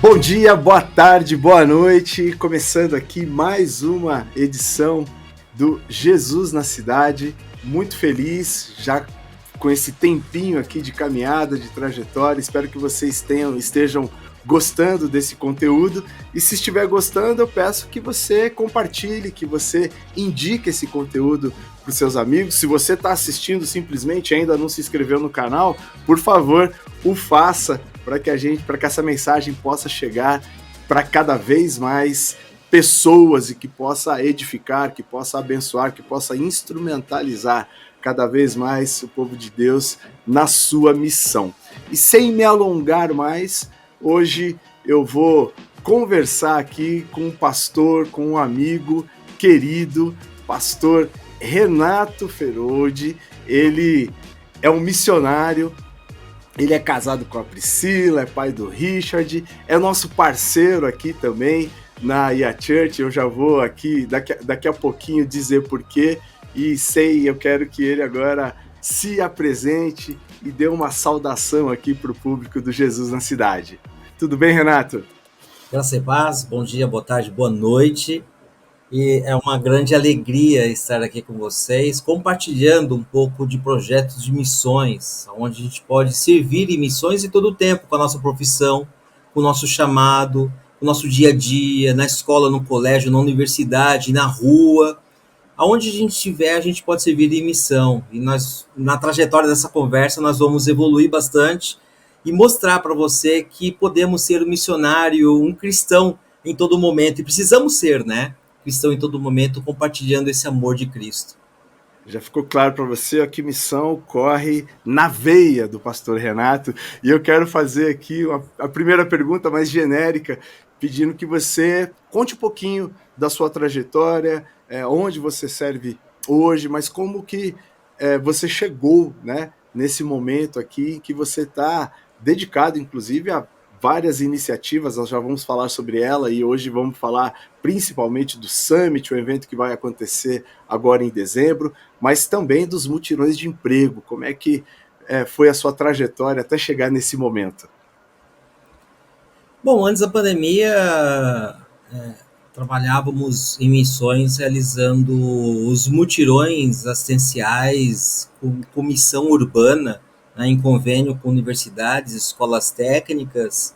Bom dia, boa tarde, boa noite. Começando aqui mais uma edição do Jesus na Cidade. Muito feliz já com esse tempinho aqui de caminhada, de trajetória. Espero que vocês estejam gostando desse conteúdo. E se estiver gostando, eu peço que você compartilhe, que você indique esse conteúdo para os seus amigos. Se você está assistindo simplesmente e ainda não se inscreveu no canal, por favor, o faça para que essa mensagem possa chegar para cada vez mais pessoas e que possa edificar, que possa abençoar, que possa instrumentalizar cada vez mais o povo de Deus na sua missão. E sem me alongar mais, hoje eu vou conversar aqui com um pastor, com um amigo querido, pastor Renato Feroldi. Ele é um missionário. Ele é casado com a Priscila, é pai do Richard, é nosso parceiro aqui também na IA Church. Eu já vou aqui daqui a pouquinho dizer porquê e eu quero que ele agora se apresente e dê uma saudação aqui para o público do Jesus na Cidade. Tudo bem, Renato? Graça e paz, bom dia, boa tarde, boa noite. E é uma grande alegria estar aqui com vocês, compartilhando um pouco de projetos de missões, onde a gente pode servir em missões em todo o tempo, com a nossa profissão, com o nosso chamado, com o nosso dia a dia, na escola, no colégio, na universidade, na rua. Aonde a gente estiver, a gente pode servir em missão. E nós, na trajetória dessa conversa, nós vamos evoluir bastante e mostrar para você que podemos ser um missionário, um cristão em todo momento. E precisamos ser, né? Cristão em todo momento, compartilhando esse amor de Cristo. Já ficou claro para você que missão corre na veia do pastor Renato, e eu quero fazer aqui a primeira pergunta mais genérica, pedindo que você conte um pouquinho da sua trajetória, onde você serve hoje, mas como que você chegou, né, nesse momento aqui que você está dedicado, inclusive, a várias iniciativas. Nós já vamos falar sobre ela e hoje vamos falar principalmente do Summit, o evento que vai acontecer agora em dezembro, mas também dos mutirões de emprego. Como é que foi a sua trajetória até chegar nesse momento? Bom, antes da pandemia, trabalhávamos em missões realizando os mutirões assistenciais com missão urbana, né, em convênio com universidades, escolas técnicas,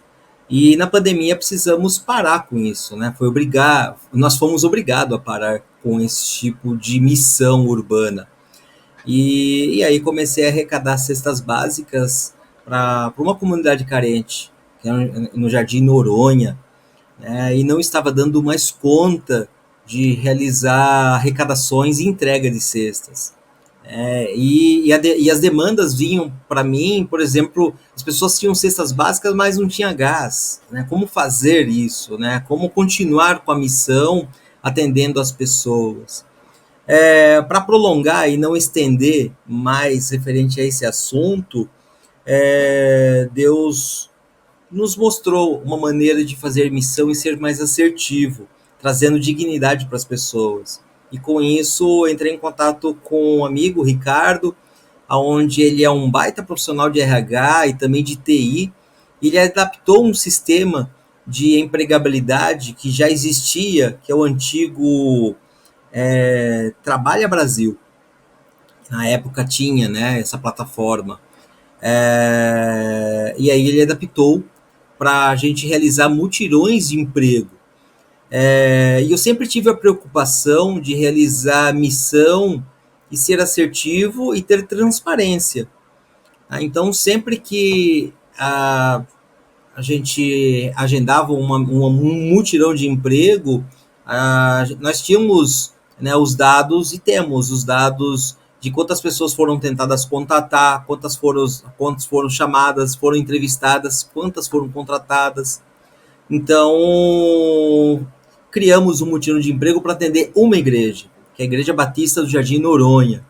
e na pandemia precisamos parar com isso, né? Nós fomos obrigados a parar com esse tipo de missão urbana. E aí comecei a arrecadar cestas básicas para uma comunidade carente, que é no Jardim Noronha, né? E não estava dando mais conta de realizar arrecadações e entrega de cestas. E as demandas vinham para mim, por exemplo, as pessoas tinham cestas básicas, mas não tinha gás, né? Como fazer isso, né? Como continuar com a missão atendendo as pessoas? Para prolongar e não estender mais referente a esse assunto, Deus nos mostrou uma maneira de fazer missão e ser mais assertivo, trazendo dignidade para as pessoas. E com isso, entrei em contato com um amigo, Ricardo, onde ele é um baita profissional de RH e também de TI. Ele adaptou um sistema de empregabilidade que já existia, que é o antigo Trabalha Brasil. Na época tinha, né, essa plataforma. E aí ele adaptou para a gente realizar mutirões de emprego. E eu sempre tive a preocupação de realizar missão e ser assertivo e ter transparência. Então, sempre que a gente agendava um mutirão de emprego, nós tínhamos, né, os dados, e temos os dados de quantas pessoas foram tentadas contatar, quantas foram chamadas, foram entrevistadas, quantas foram contratadas. Então, criamos um mutirão de emprego para atender uma igreja, que é a Igreja Batista do Jardim Noronha.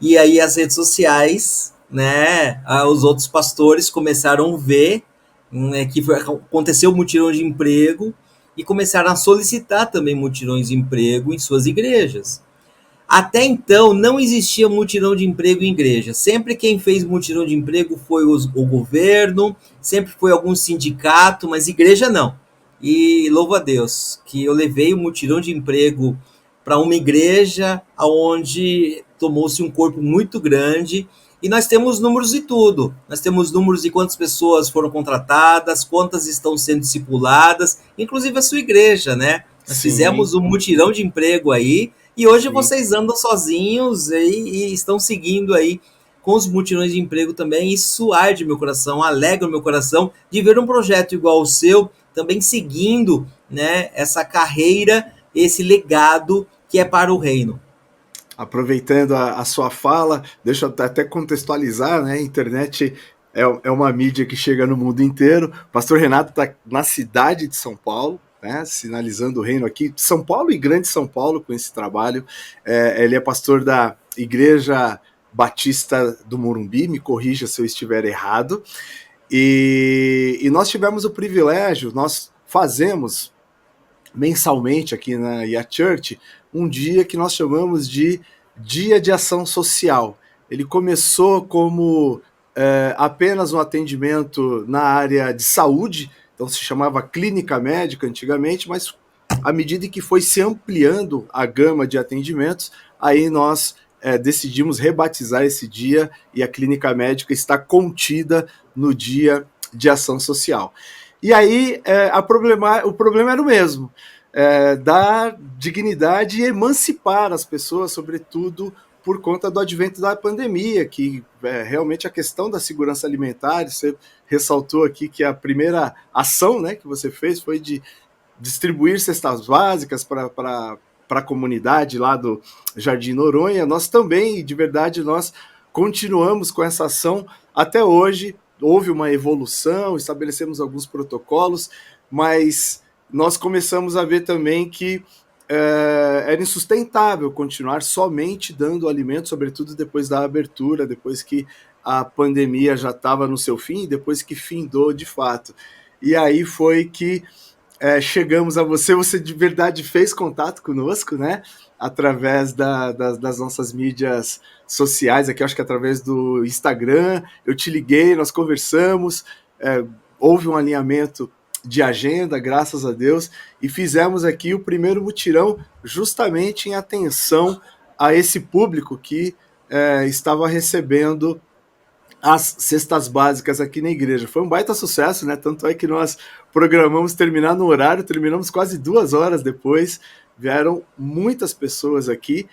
E aí as redes sociais, né, os outros pastores começaram a ver, né, que aconteceu o mutirão de emprego e começaram a solicitar também mutirões de emprego em suas igrejas. Até então, não existia mutirão de emprego em igreja. Sempre quem fez mutirão de emprego foi o governo, sempre foi algum sindicato, mas igreja não. E louvo a Deus que eu levei o mutirão de emprego para uma igreja onde tomou-se um corpo muito grande e nós temos números de tudo. Nós temos números de quantas pessoas foram contratadas, quantas estão sendo discipuladas, inclusive a sua igreja, né? Nós Sim, fizemos um mutirão de emprego aí e hoje sim. vocês andam sozinhos e estão seguindo aí com os mutirões de emprego também. Isso arde meu coração, alegra o meu coração de ver um projeto igual ao seu também seguindo, né, essa carreira, esse legado que é para o reino. Aproveitando a sua fala, deixa eu até contextualizar, né? A internet é uma mídia que chega no mundo inteiro. O pastor Renato está na cidade de São Paulo, né, sinalizando o reino aqui, São Paulo e Grande São Paulo, com esse trabalho. Ele é pastor da Igreja Batista do Morumbi, me corrija se eu estiver errado. E nós tivemos o privilégio, nós fazemos mensalmente aqui na IA Church um dia que nós chamamos de Dia de Ação Social. Ele começou como apenas um atendimento na área de saúde, então se chamava clínica médica antigamente, mas à medida que foi se ampliando a gama de atendimentos, aí nós decidimos rebatizar esse dia e a clínica médica está contida no Dia de Ação Social. E aí o problema era o mesmo, dar dignidade e emancipar as pessoas, sobretudo por conta do advento da pandemia, que realmente a questão da segurança alimentar, você ressaltou aqui que a primeira ação, né, que você fez foi de distribuir cestas básicas para a comunidade lá do Jardim Noronha. Nós também, de verdade, nós continuamos com essa ação até hoje. Houve uma evolução, estabelecemos alguns protocolos, mas nós começamos a ver também que era insustentável continuar somente dando alimento, sobretudo depois da abertura, depois que a pandemia já estava no seu fim, depois que findou de fato. E aí foi que chegamos a você de verdade fez contato conosco, né? Através das nossas mídias sociais, aqui acho que através do Instagram, eu te liguei, nós conversamos, houve um alinhamento de agenda, graças a Deus, e fizemos aqui o primeiro mutirão justamente em atenção a esse público que estava recebendo as cestas básicas aqui na igreja. Foi um baita sucesso, né? Tanto é que nós programamos terminar no horário, terminamos quase 2 horas depois, vieram muitas pessoas aqui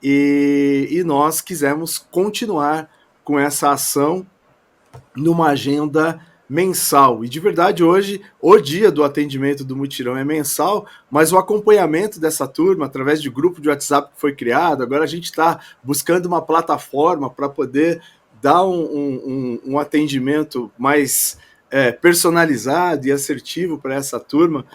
e nós quisemos continuar com essa ação numa agenda mensal. E de verdade, hoje, o dia do atendimento do mutirão é mensal, mas o acompanhamento dessa turma, através de grupo de WhatsApp que foi criado, agora a gente está buscando uma plataforma para poder dar um atendimento mais personalizado e assertivo para essa turma.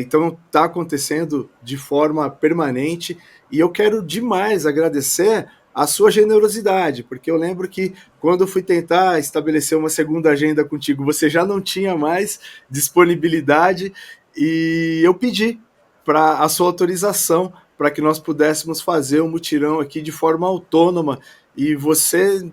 Então está acontecendo de forma permanente e eu quero demais agradecer a sua generosidade, porque eu lembro que quando eu fui tentar estabelecer uma segunda agenda contigo, você já não tinha mais disponibilidade e eu pedi para a sua autorização para que nós pudéssemos fazer um mutirão aqui de forma autônoma e você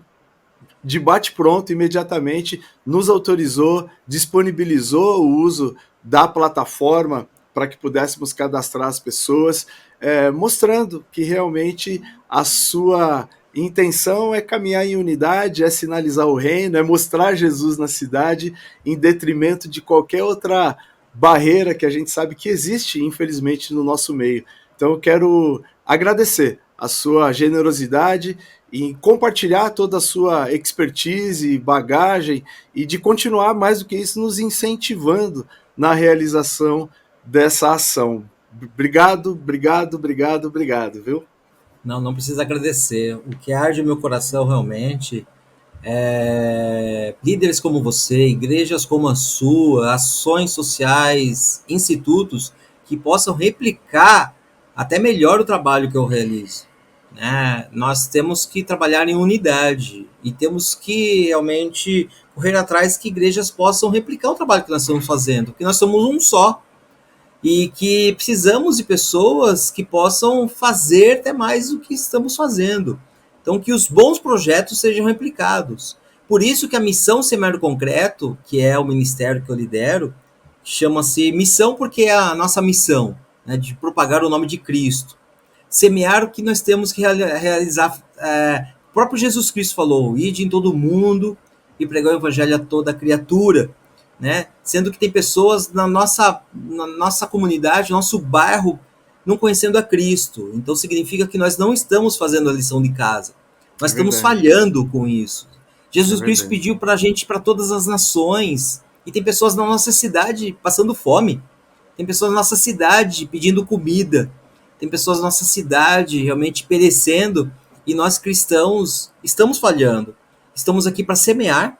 de bate-pronto, imediatamente, nos autorizou, disponibilizou o uso da plataforma para que pudéssemos cadastrar as pessoas, mostrando que realmente a sua intenção é caminhar em unidade, é sinalizar o reino, é mostrar Jesus na cidade, em detrimento de qualquer outra barreira que a gente sabe que existe, infelizmente, no nosso meio. Então, eu quero agradecer a sua generosidade em compartilhar toda a sua expertise, bagagem e de continuar, mais do que isso, nos incentivando na realização dessa ação. Obrigado, obrigado, obrigado, obrigado, viu? Não, não precisa agradecer. O que arde o meu coração realmente é líderes como você, igrejas como a sua, ações sociais, institutos que possam replicar até melhor o trabalho que eu realizo. né? Nós temos que trabalhar em unidade e temos que realmente correr atrás que igrejas possam replicar o trabalho que nós estamos fazendo, que nós somos um só e que precisamos de pessoas que possam fazer até mais do que estamos fazendo. Então, que os bons projetos sejam replicados. Por isso que a missão Semear Concreto, que é o ministério que eu lidero, chama-se missão porque é a nossa missão, né, de propagar o nome de Cristo. Semear o que nós temos que realizar. O próprio Jesus Cristo falou: ide em todo mundo e pregar o evangelho a toda criatura. Né? Sendo que tem pessoas na nossa comunidade, nosso bairro, não conhecendo a Cristo. Então significa que nós não estamos fazendo a lição de casa. Nós estamos falhando com isso. Jesus Cristo pediu para a gente, para todas as nações, e tem pessoas na nossa cidade passando fome. Tem pessoas na nossa cidade pedindo comida. Tem pessoas na nossa cidade realmente perecendo, e nós cristãos estamos falhando. Estamos aqui para semear,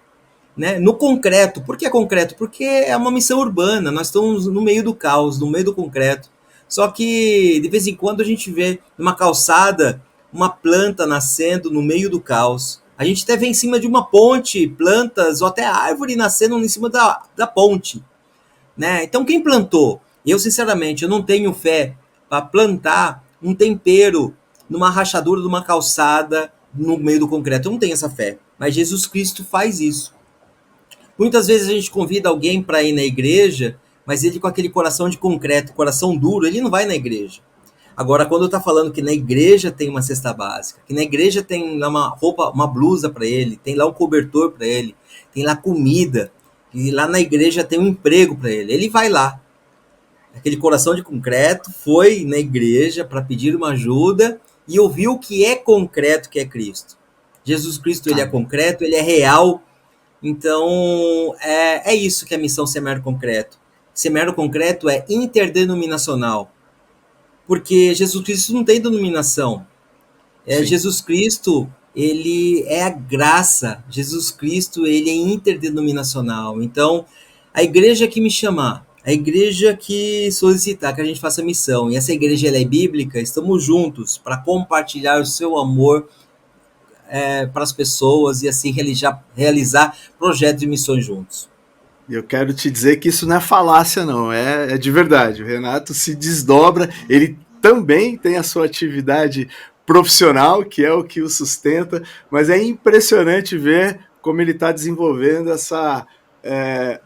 né, no concreto. Por que concreto? Porque é uma missão urbana, nós estamos no meio do caos, no meio do concreto. Só que de vez em quando a gente vê numa calçada uma planta nascendo no meio do caos. A gente até vê em cima de uma ponte plantas ou até árvore nascendo em cima da ponte. Né? Então quem plantou? Eu sinceramente eu não tenho fé para plantar um tempero numa rachadura de uma calçada no meio do concreto. Eu não tenho essa fé. Mas Jesus Cristo faz isso. Muitas vezes a gente convida alguém para ir na igreja, mas ele com aquele coração de concreto, coração duro, ele não vai na igreja. Agora, quando está falando que na igreja tem uma cesta básica, que na igreja tem lá uma roupa, uma blusa para ele, tem lá um cobertor para ele, tem lá comida, e lá na igreja tem um emprego para ele, ele vai lá. Aquele coração de concreto foi na igreja para pedir uma ajuda e ouviu o que é concreto, que é Cristo. Jesus Cristo, ele é concreto, ele é real. Então, é isso que é a missão Semear Concreto. Semear Concreto é interdenominacional, porque Jesus Cristo não tem denominação. Jesus Cristo, ele é a graça. Jesus Cristo, ele é interdenominacional. Então, a igreja que me chamar, a igreja que solicitar que a gente faça missão, e essa igreja ela é bíblica, estamos juntos para compartilhar o seu amor para as pessoas e assim realizar projetos de missões juntos. Eu quero te dizer que isso não é falácia, não, é de verdade. O Renato se desdobra, ele também tem a sua atividade profissional, que é o que o sustenta, mas é impressionante ver como ele está desenvolvendo essa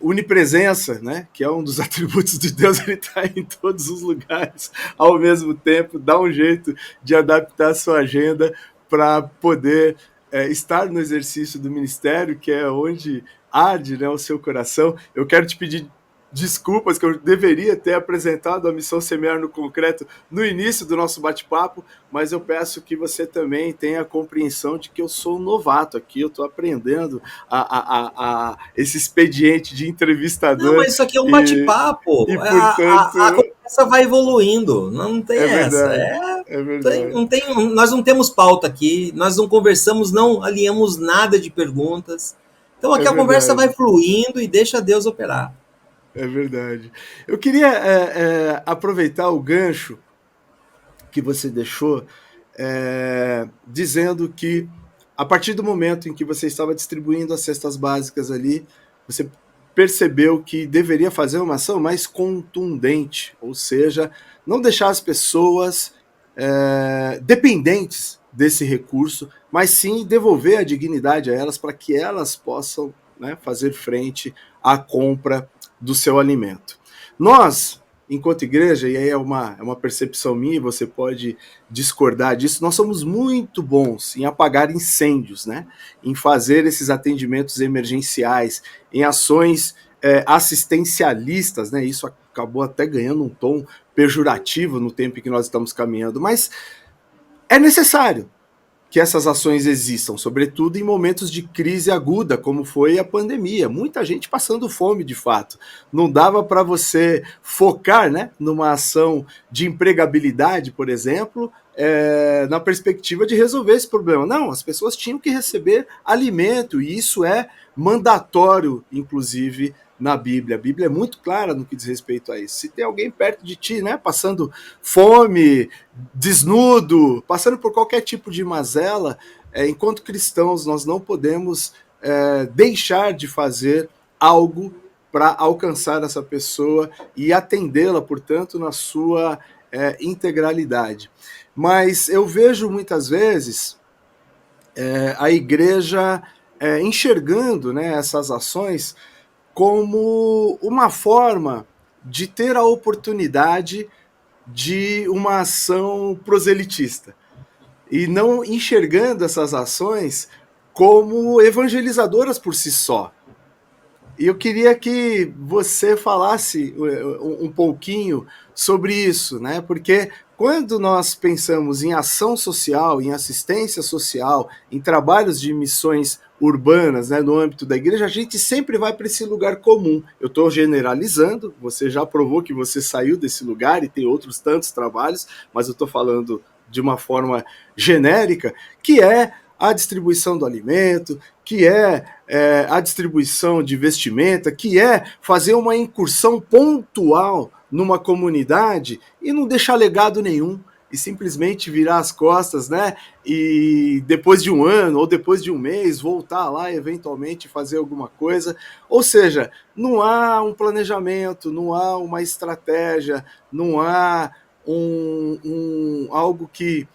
unipresença, né? Que é um dos atributos de Deus, ele está em todos os lugares ao mesmo tempo, dá um jeito de adaptar a sua agenda para poder estar no exercício do ministério, que é onde arde, né, o seu coração. Eu quero te pedir desculpas, que eu deveria ter apresentado a missão Semear no Concreto no início do nosso bate-papo, mas eu peço que você também tenha a compreensão de que eu sou um novato aqui, eu estou aprendendo a esse expediente de entrevistador. Não, mas isso aqui é um bate-papo. E portanto... a conversa vai evoluindo, não tem essa. É verdade. Nós não temos pauta aqui, nós não conversamos, não alinhamos nada de perguntas. Então aqui a conversa vai fluindo e deixa Deus operar. É verdade. Eu queria aproveitar o gancho que você deixou, dizendo que a partir do momento em que você estava distribuindo as cestas básicas ali, você percebeu que deveria fazer uma ação mais contundente, ou seja, não deixar as pessoas dependentes desse recurso, mas sim devolver a dignidade a elas para que elas possam, né, fazer frente à compra do seu alimento. Nós, enquanto igreja, e aí é uma percepção minha, você pode discordar disso, nós somos muito bons em apagar incêndios, né? Em fazer esses atendimentos emergenciais, em ações assistencialistas, né? Isso acabou até ganhando um tom pejorativo no tempo em que nós estamos caminhando, mas é necessário que essas ações existam, sobretudo em momentos de crise aguda, como foi a pandemia. Muita gente passando fome, de fato. Não dava para você focar, né, numa ação de empregabilidade, por exemplo, na perspectiva de resolver esse problema. Não, as pessoas tinham que receber alimento, e isso é mandatório, inclusive, na Bíblia. A Bíblia é muito clara no que diz respeito a isso. Se tem alguém perto de ti, né, passando fome, desnudo, passando por qualquer tipo de mazela, enquanto cristãos, nós não podemos deixar de fazer algo para alcançar essa pessoa e atendê-la, portanto, na sua integralidade. Mas eu vejo muitas vezes a igreja enxergando, né, essas ações como uma forma de ter a oportunidade de uma ação proselitista e não enxergando essas ações como evangelizadoras por si só. E eu queria que você falasse um pouquinho sobre isso, né? Porque quando nós pensamos em ação social, em assistência social, em trabalhos de missões urbanas, né, no âmbito da igreja, a gente sempre vai para esse lugar comum. Eu estou generalizando, você já provou que você saiu desse lugar e tem outros tantos trabalhos, mas eu estou falando de uma forma genérica, que é a distribuição do alimento, que é a distribuição de vestimenta, que é fazer uma incursão pontual numa comunidade e não deixar legado nenhum e simplesmente virar as costas, né? E depois de um ano ou depois de um mês voltar lá e eventualmente fazer alguma coisa. Ou seja, não há um planejamento, não há uma estratégia, não há algo que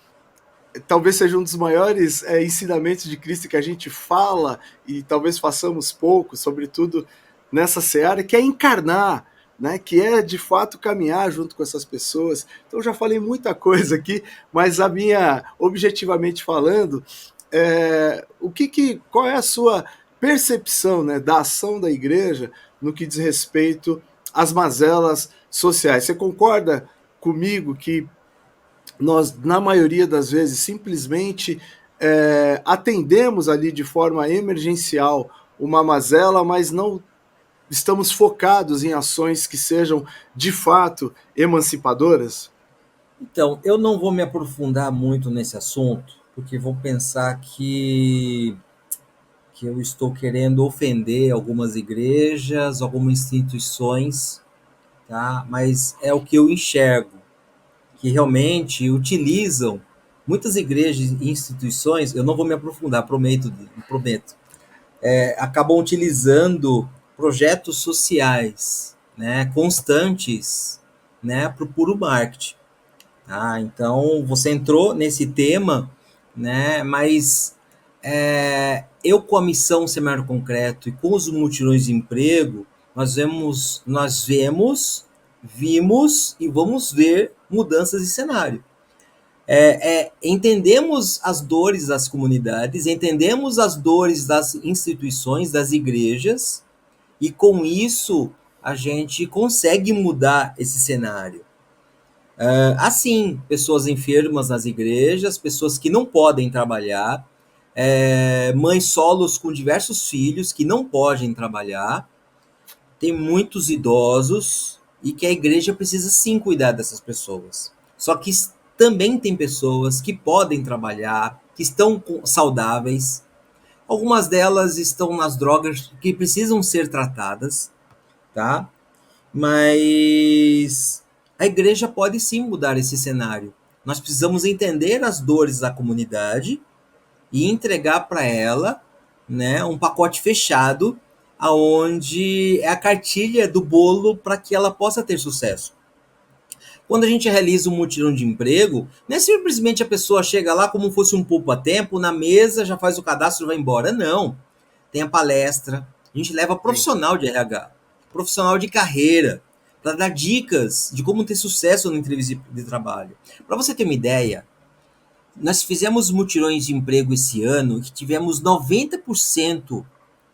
talvez seja um dos maiores ensinamentos de Cristo que a gente fala e talvez façamos pouco, sobretudo nessa seara, que é encarnar, né? Que é de fato caminhar junto com essas pessoas. Então já falei muita coisa aqui, mas a minha, objetivamente falando, qual é a sua percepção, né, da ação da igreja no que diz respeito às mazelas sociais? Você concorda comigo que nós, na maioria das vezes, simplesmente atendemos ali de forma emergencial uma mazela, mas não estamos focados em ações que sejam, de fato, emancipadoras? Então, eu não vou me aprofundar muito nesse assunto, porque vou pensar que eu estou querendo ofender algumas igrejas, algumas instituições, tá? Mas é o que eu enxergo, que realmente utilizam muitas igrejas e instituições, eu não vou me aprofundar, prometo, acabam utilizando projetos sociais, né, constantes, né, para o puro marketing. Tá? Então, você entrou nesse tema, né, mas eu com a missão Seminário Concreto e com os mutirões de emprego, vimos e vamos ver mudanças de cenário. Entendemos as dores das comunidades, entendemos as dores das instituições, das igrejas, e com isso a gente consegue mudar esse cenário. Assim, pessoas enfermas nas igrejas, pessoas que não podem trabalhar, mães solos com diversos filhos que não podem trabalhar, tem muitos idosos e que a igreja precisa sim cuidar dessas pessoas. Só que também tem pessoas que podem trabalhar, que estão saudáveis. Algumas delas estão nas drogas que precisam ser tratadas, tá? Mas a igreja pode sim mudar esse cenário. Nós precisamos entender as dores da comunidade e entregar para ela, né, um pacote fechado, aonde é a cartilha do bolo para que ela possa ter sucesso. Quando a gente realiza um mutirão de emprego, não é simplesmente a pessoa chega lá como fosse um poupa-tempo, na mesa, já faz o cadastro e vai embora. Não. Tem a palestra, a gente leva profissional de RH, profissional de carreira, para dar dicas de como ter sucesso na entrevista de trabalho. Para você ter uma ideia, nós fizemos mutirões de emprego esse ano e tivemos 90%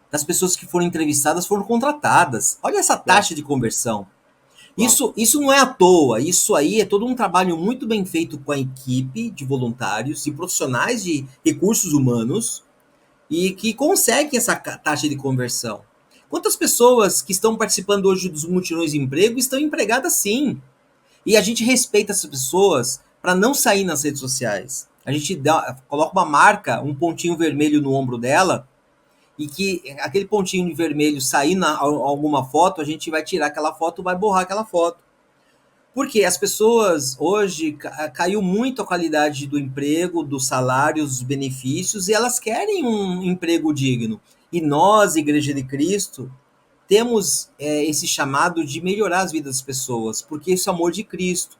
das pessoas que foram entrevistadas foram contratadas. Olha essa taxa de conversão. Isso não é à toa, isso aí é todo um trabalho muito bem feito com a equipe de voluntários e profissionais de recursos humanos e que conseguem essa taxa de conversão. Quantas pessoas que estão participando hoje dos mutirões de emprego estão empregadas sim? E a gente respeita essas pessoas para não sair nas redes sociais. A gente coloca uma marca, um pontinho vermelho no ombro dela e que aquele pontinho de vermelho sair na alguma foto, a gente vai tirar aquela foto, vai borrar aquela foto. Porque as pessoas hoje caiu muito a qualidade do emprego, dos salários, dos benefícios, e elas querem um emprego digno. E nós, Igreja de Cristo, temos esse chamado de melhorar as vidas das pessoas, porque isso é amor de Cristo.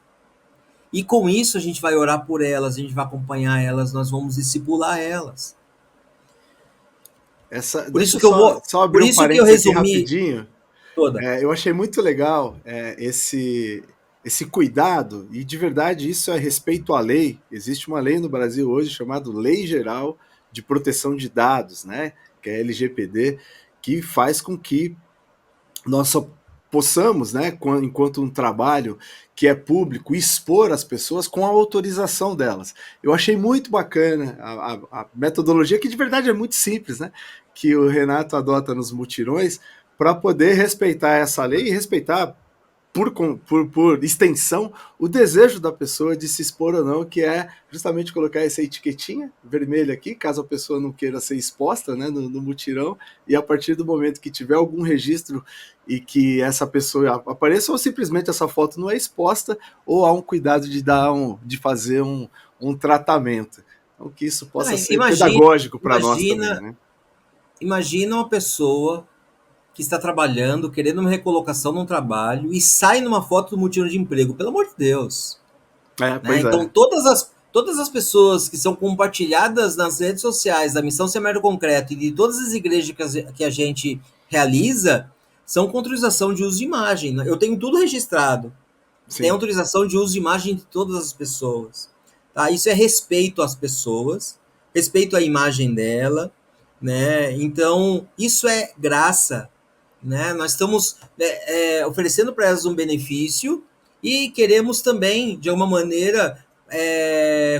E com isso a gente vai orar por elas, a gente vai acompanhar elas, nós vamos discipular elas. Por Deixa isso eu que eu vou, só por abrir um isso que eu parênteses aqui resumi rapidinho. toda. Eu achei muito legal esse cuidado, e de verdade isso é respeito à lei. Existe uma lei no Brasil hoje chamada Lei Geral de Proteção de Dados, né, que é a LGPD, que faz com que nós só possamos, né, enquanto um trabalho que é público, expor as pessoas com a autorização delas. Eu achei muito bacana a metodologia, que de verdade é muito simples, né, que o Renato adota nos mutirões para poder respeitar essa lei e respeitar por extensão, o desejo da pessoa de se expor ou não, que é justamente colocar essa etiquetinha vermelha aqui, caso a pessoa não queira ser exposta, né, no mutirão, e a partir do momento que tiver algum registro e que essa pessoa apareça, ou simplesmente essa foto não é exposta, ou há um cuidado de fazer um tratamento. Então, que isso possa ser Imagina, pedagógico para nós também, imagina, né? imagina uma pessoa que está trabalhando, querendo uma recolocação num trabalho e sai numa foto do mutirão de emprego, pelo amor de Deus. Né? Pois Então, é. todas as pessoas que são compartilhadas nas redes sociais da Missão Semeiro Concreto e de todas as igrejas que a gente realiza são com autorização de uso de imagem. Eu tenho tudo registrado. Tem Sim. autorização de uso de imagem de todas as pessoas. Tá? Isso é respeito às pessoas, respeito à imagem dela, né? Então, isso é graça, né? Nós estamos oferecendo para elas um benefício e queremos também, de alguma maneira,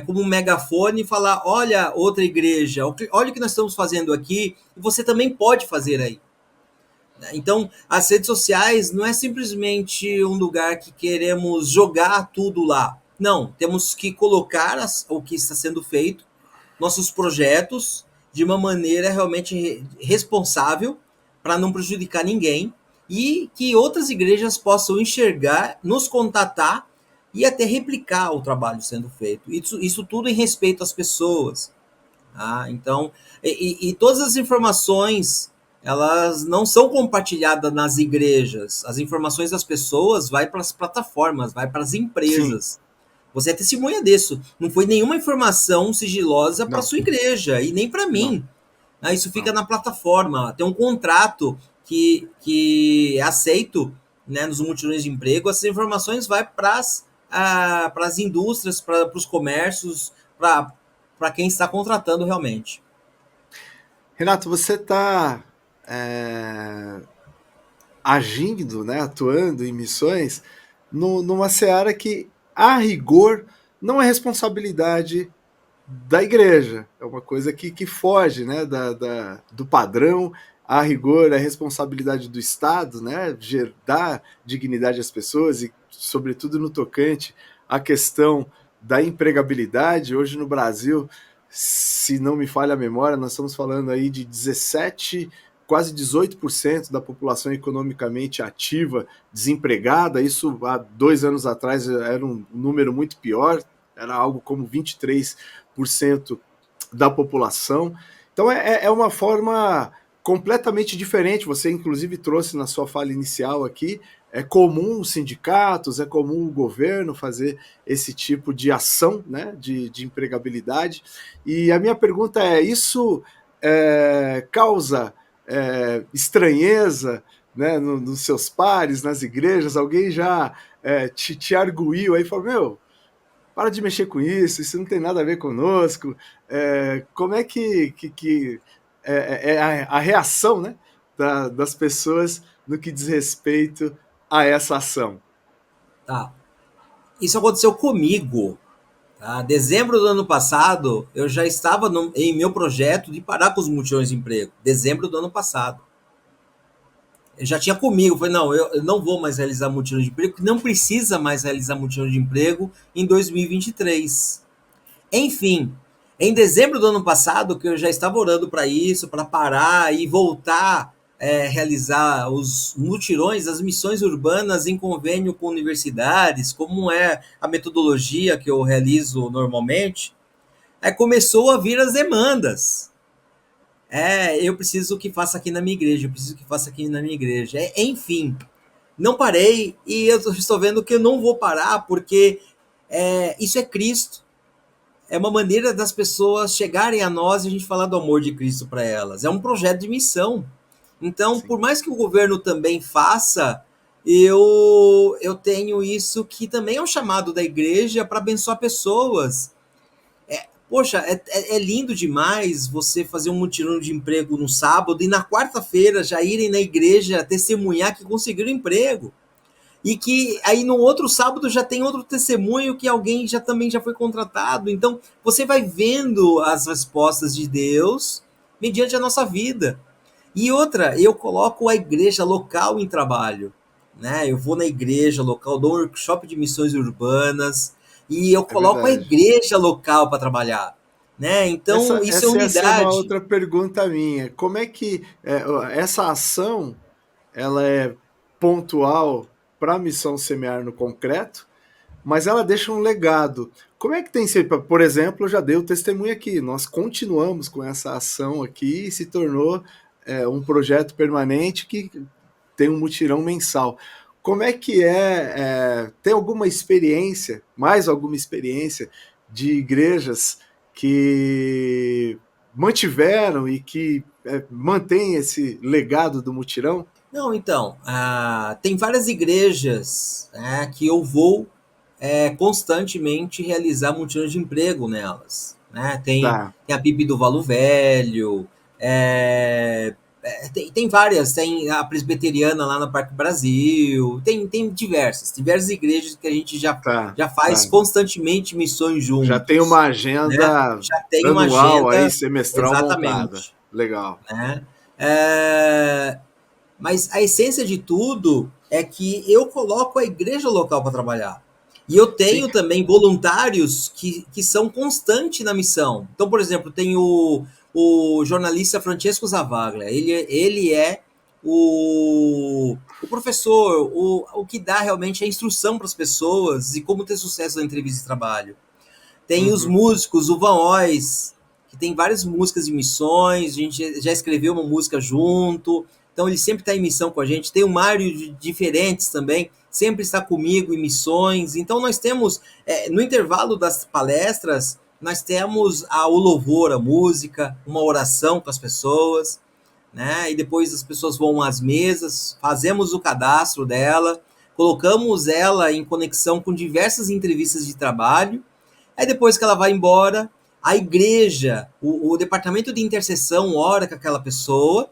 como um megafone, falar: olha, outra igreja, olha o que nós estamos fazendo aqui, e você também pode fazer aí. Então, as redes sociais não é simplesmente um lugar que queremos jogar tudo lá. Não, temos que colocar o que está sendo feito, nossos projetos, de uma maneira realmente responsável, para não prejudicar ninguém, e que outras igrejas possam enxergar, nos contatar e até replicar o trabalho sendo feito. Isso tudo em respeito às pessoas. Tá? Então, e todas as informações, elas não são compartilhadas nas igrejas. As informações das pessoas vai para as plataformas, vai para as Sim. empresas. Você é testemunha disso. Não foi nenhuma informação sigilosa para Não. sua igreja e nem para Não. mim. Isso fica Não. na plataforma. Tem um contrato que é aceito, né, nos mutirões de emprego. Essas informações vai para as indústrias, para os comércios, para quem está contratando realmente. Renato, você está agindo, né, atuando em missões numa seara que, a rigor, não é responsabilidade da igreja. É uma coisa que foge, né, do padrão. A rigor, é responsabilidade do Estado, né, dar dignidade às pessoas e, sobretudo, no tocante à questão da empregabilidade. Hoje no Brasil, se não me falha a memória, nós estamos falando aí de 17, quase 18% da população economicamente ativa desempregada. Isso há 2 anos atrás era um número muito pior, era algo como 23% da população. Então é uma forma completamente diferente. Você, inclusive, trouxe na sua fala inicial aqui, é comum os sindicatos, é comum o governo fazer esse tipo de ação, né, de empregabilidade. E a minha pergunta é: isso causa estranheza, né, nos seus pares, nas igrejas? Alguém já te arguiu aí e falou: meu, para de mexer com isso não tem nada a ver conosco? Como é que é a reação, né, das pessoas no que diz respeito a essa ação? Tá. Isso aconteceu comigo. Tá? Dezembro do ano passado, eu já estava em meu projeto de parar com os mutirões de emprego. Dezembro do ano passado. Eu já tinha comigo, falei: não, eu não vou mais realizar mutirão de emprego, porque não precisa mais realizar mutirão de emprego em 2023. Enfim, Em dezembro do ano passado, que eu já estava orando para isso, para parar e voltar realizar os mutirões, as missões urbanas em convênio com universidades, como é a metodologia que eu realizo normalmente, começou a vir as demandas. Eu preciso que faça aqui na minha igreja, eu preciso que faça aqui na minha igreja. Enfim, não parei e eu estou vendo que eu não vou parar porque isso é Cristo. É uma maneira das pessoas chegarem a nós e a gente falar do amor de Cristo para elas. É um projeto de missão. Então, Sim. por mais que o governo também faça, eu tenho isso que também é um chamado da igreja para abençoar pessoas. Poxa, é lindo demais você fazer um mutirão de emprego no sábado e na quarta-feira já irem na igreja testemunhar que conseguiram emprego. E que aí no outro sábado já tem outro testemunho que alguém também já foi contratado. Então você vai vendo as respostas de Deus mediante a nossa vida. E outra, eu coloco a igreja local em trabalho. Né? Eu vou na igreja local, dou um workshop de missões urbanas e eu É coloco a verdade. igreja local para trabalhar. Né? Então, isso é Essa ia ser uma unidade. outra pergunta minha. Como é que essa ação ela é pontual para a missão semear no concreto, mas ela deixa um legado. Como é que tem sido? Por exemplo, eu já dei o testemunho aqui. Nós continuamos com essa ação aqui e se tornou um projeto permanente que tem um mutirão mensal. Como é que tem alguma experiência, mais alguma experiência de igrejas que mantiveram e que mantêm esse legado do mutirão? Não, então, tem várias igrejas que eu vou constantemente realizar mutirões de emprego nelas. Né? Tá. Tem a PIB do Valo Velho, tem várias, tem a Presbiteriana lá no Parque Brasil, tem diversas igrejas que a gente Tá, já faz tá. constantemente missões Já tem uma juntos. Né? agenda Já tem uma anual aí, agenda, semestral montada. exatamente. Legal. Né? É, mas a essência de tudo é que eu coloco a igreja local para trabalhar. E eu Sim. tenho também voluntários que são constantes na missão. Então, por exemplo, tem o jornalista Francesco Zavaglia. Ele é o professor, o que dá realmente a instrução para as pessoas e como ter sucesso na entrevista de trabalho. Tem os Uhum. músicos, o Van Ois, que tem várias músicas de missões, a gente já escreveu uma música junto, então ele sempre está em missão com a gente. Tem o Mário de Diferentes também, sempre está comigo em missões. Então nós temos, no intervalo das palestras, nós temos o louvor, a música, uma oração com as pessoas, né? E depois as pessoas vão às mesas, fazemos o cadastro dela, colocamos ela em conexão com diversas entrevistas de trabalho. Aí depois que ela vai embora, a igreja, o departamento de intercessão ora com aquela pessoa,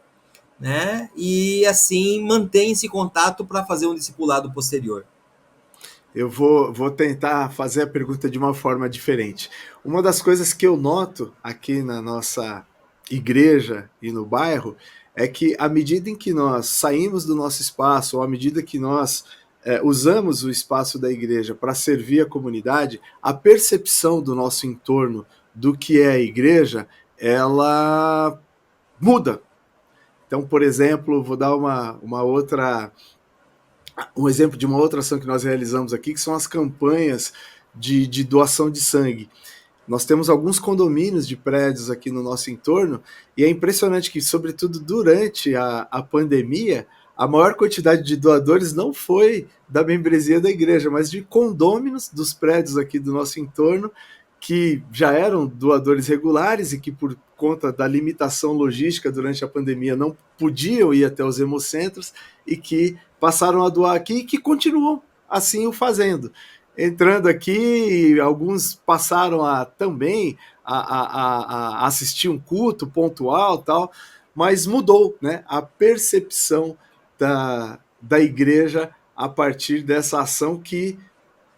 né? E assim mantém esse contato para fazer um discipulado posterior. Eu vou tentar fazer a pergunta de uma forma diferente. Uma das coisas que eu noto aqui na nossa igreja e no bairro é que, à medida em que nós saímos do nosso espaço, ou à medida que nós usamos o espaço da igreja para servir a comunidade, a percepção do nosso entorno do que é a igreja, ela muda. Então, por exemplo, vou dar um exemplo de uma outra ação que nós realizamos aqui, que são as campanhas de doação de sangue. Nós temos alguns condomínios de prédios aqui no nosso entorno, e é impressionante que, sobretudo durante a pandemia, a maior quantidade de doadores não foi da membresia da igreja, mas de condôminos dos prédios aqui do nosso entorno, que já eram doadores regulares e que, por conta da limitação logística durante a pandemia, não podiam ir até os hemocentros e que passaram a doar aqui e que continuam assim o fazendo. Entrando aqui, alguns passaram a também a assistir um culto pontual, tal, mas mudou, né, a percepção da igreja a partir dessa ação que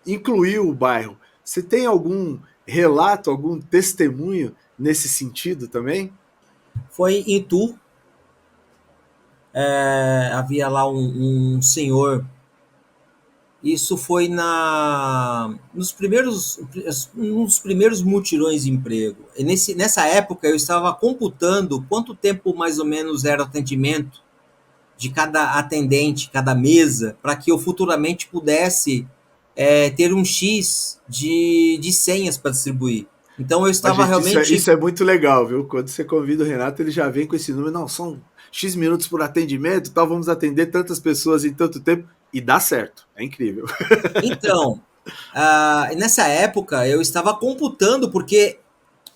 incluiu o bairro. Você tem algum relato, algum testemunho nesse sentido também? Foi em Itu, havia lá um senhor Isso foi nos primeiros mutirões de emprego. E nessa época eu estava computando quanto tempo mais ou menos era o atendimento de cada atendente, cada mesa, para que eu futuramente pudesse ter um X de senhas para distribuir. Então eu Mas, estava gente, realmente. isso é muito legal, viu? Quando você convida o Renato, ele já vem com esse número. Não, são X minutos por atendimento, tal, vamos atender tantas pessoas em tanto tempo. E dá certo. É incrível. Então, nessa época eu estava computando, porque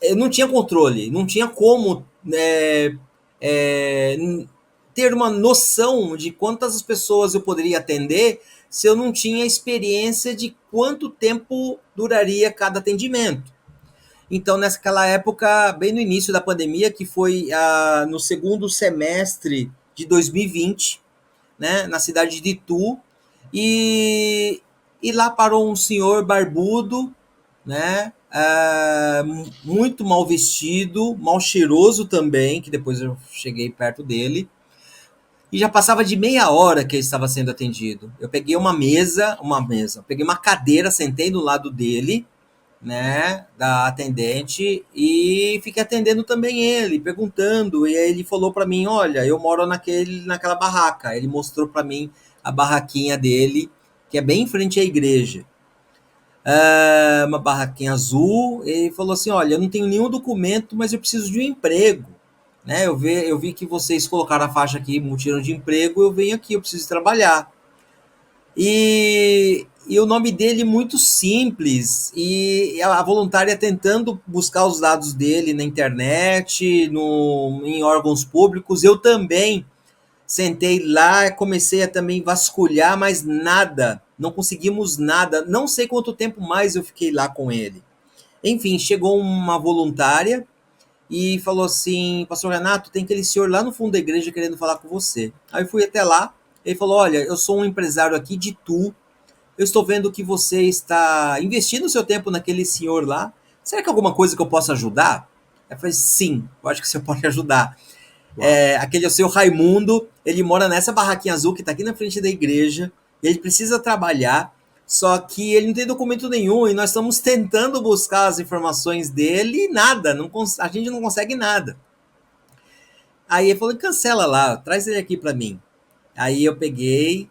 eu não tinha controle, não tinha como é, ter uma noção de quantas pessoas eu poderia atender se eu não tinha experiência de quanto tempo duraria cada atendimento. Então, naquela época, bem no início da pandemia, que foi no segundo semestre de 2020, né, na cidade de Itu, e, e lá parou um senhor barbudo, né, muito mal vestido, mal cheiroso também, que depois eu cheguei perto dele, e já passava de meia hora que ele estava sendo atendido. Eu peguei peguei uma cadeira, sentei do lado dele, né, da atendente, e fiquei atendendo também ele, perguntando, e aí ele falou para mim, olha, eu moro naquela barraca. Ele mostrou para mim a barraquinha dele, que é bem em frente à igreja. Uma barraquinha azul, e falou assim, olha, eu não tenho nenhum documento, mas eu preciso de um emprego. Né? Eu vi que vocês colocaram a faixa aqui, mutirão de emprego, eu venho aqui, eu preciso trabalhar. E o nome dele muito simples, e a voluntária tentando buscar os dados dele na internet, em órgãos públicos. Eu também sentei lá, comecei a também vasculhar, mas nada, não conseguimos nada. Não sei quanto tempo mais eu fiquei lá com ele. Enfim, chegou uma voluntária e falou assim, pastor Renato, tem aquele senhor lá no fundo da igreja querendo falar com você. Aí eu fui até lá, ele falou, olha, eu sou um empresário aqui de Tu, eu estou vendo que você está investindo o seu tempo naquele senhor lá, será que é alguma coisa que eu possa ajudar? Eu falei, sim, eu acho que você pode ajudar. Uau. Aquele é o seu Raimundo, ele mora nessa barraquinha azul que está aqui na frente da igreja, ele precisa trabalhar, só que ele não tem documento nenhum e nós estamos tentando buscar as informações dele e nada, a gente não consegue nada. Aí ele falou, cancela lá, traz ele aqui para mim. Aí eu peguei,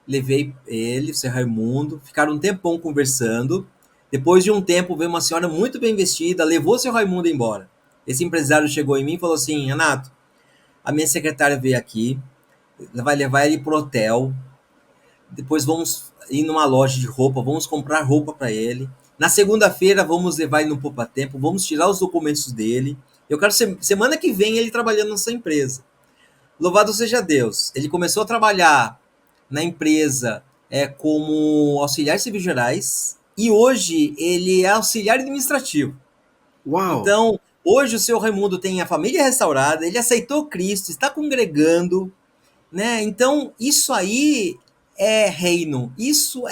levei ele, o seu Raimundo, ficaram um tempão conversando. Depois de um tempo, veio uma senhora muito bem vestida, levou o seu Raimundo embora. Esse empresário chegou em mim e falou assim, Renato, a minha secretária veio aqui, vai levar ele pro hotel, depois vamos ir numa loja de roupa, vamos comprar roupa para ele. Na segunda-feira vamos levar ele no Poupa Tempo, vamos tirar os documentos dele. Eu quero semana que vem ele trabalhando nessa empresa. Louvado seja Deus. Ele começou a trabalhar na empresa como auxiliar de serviços gerais e hoje ele é auxiliar administrativo. Uau! Então, hoje o seu Raimundo tem a família restaurada, ele aceitou Cristo, está congregando, né? Então, isso aí é reino. Isso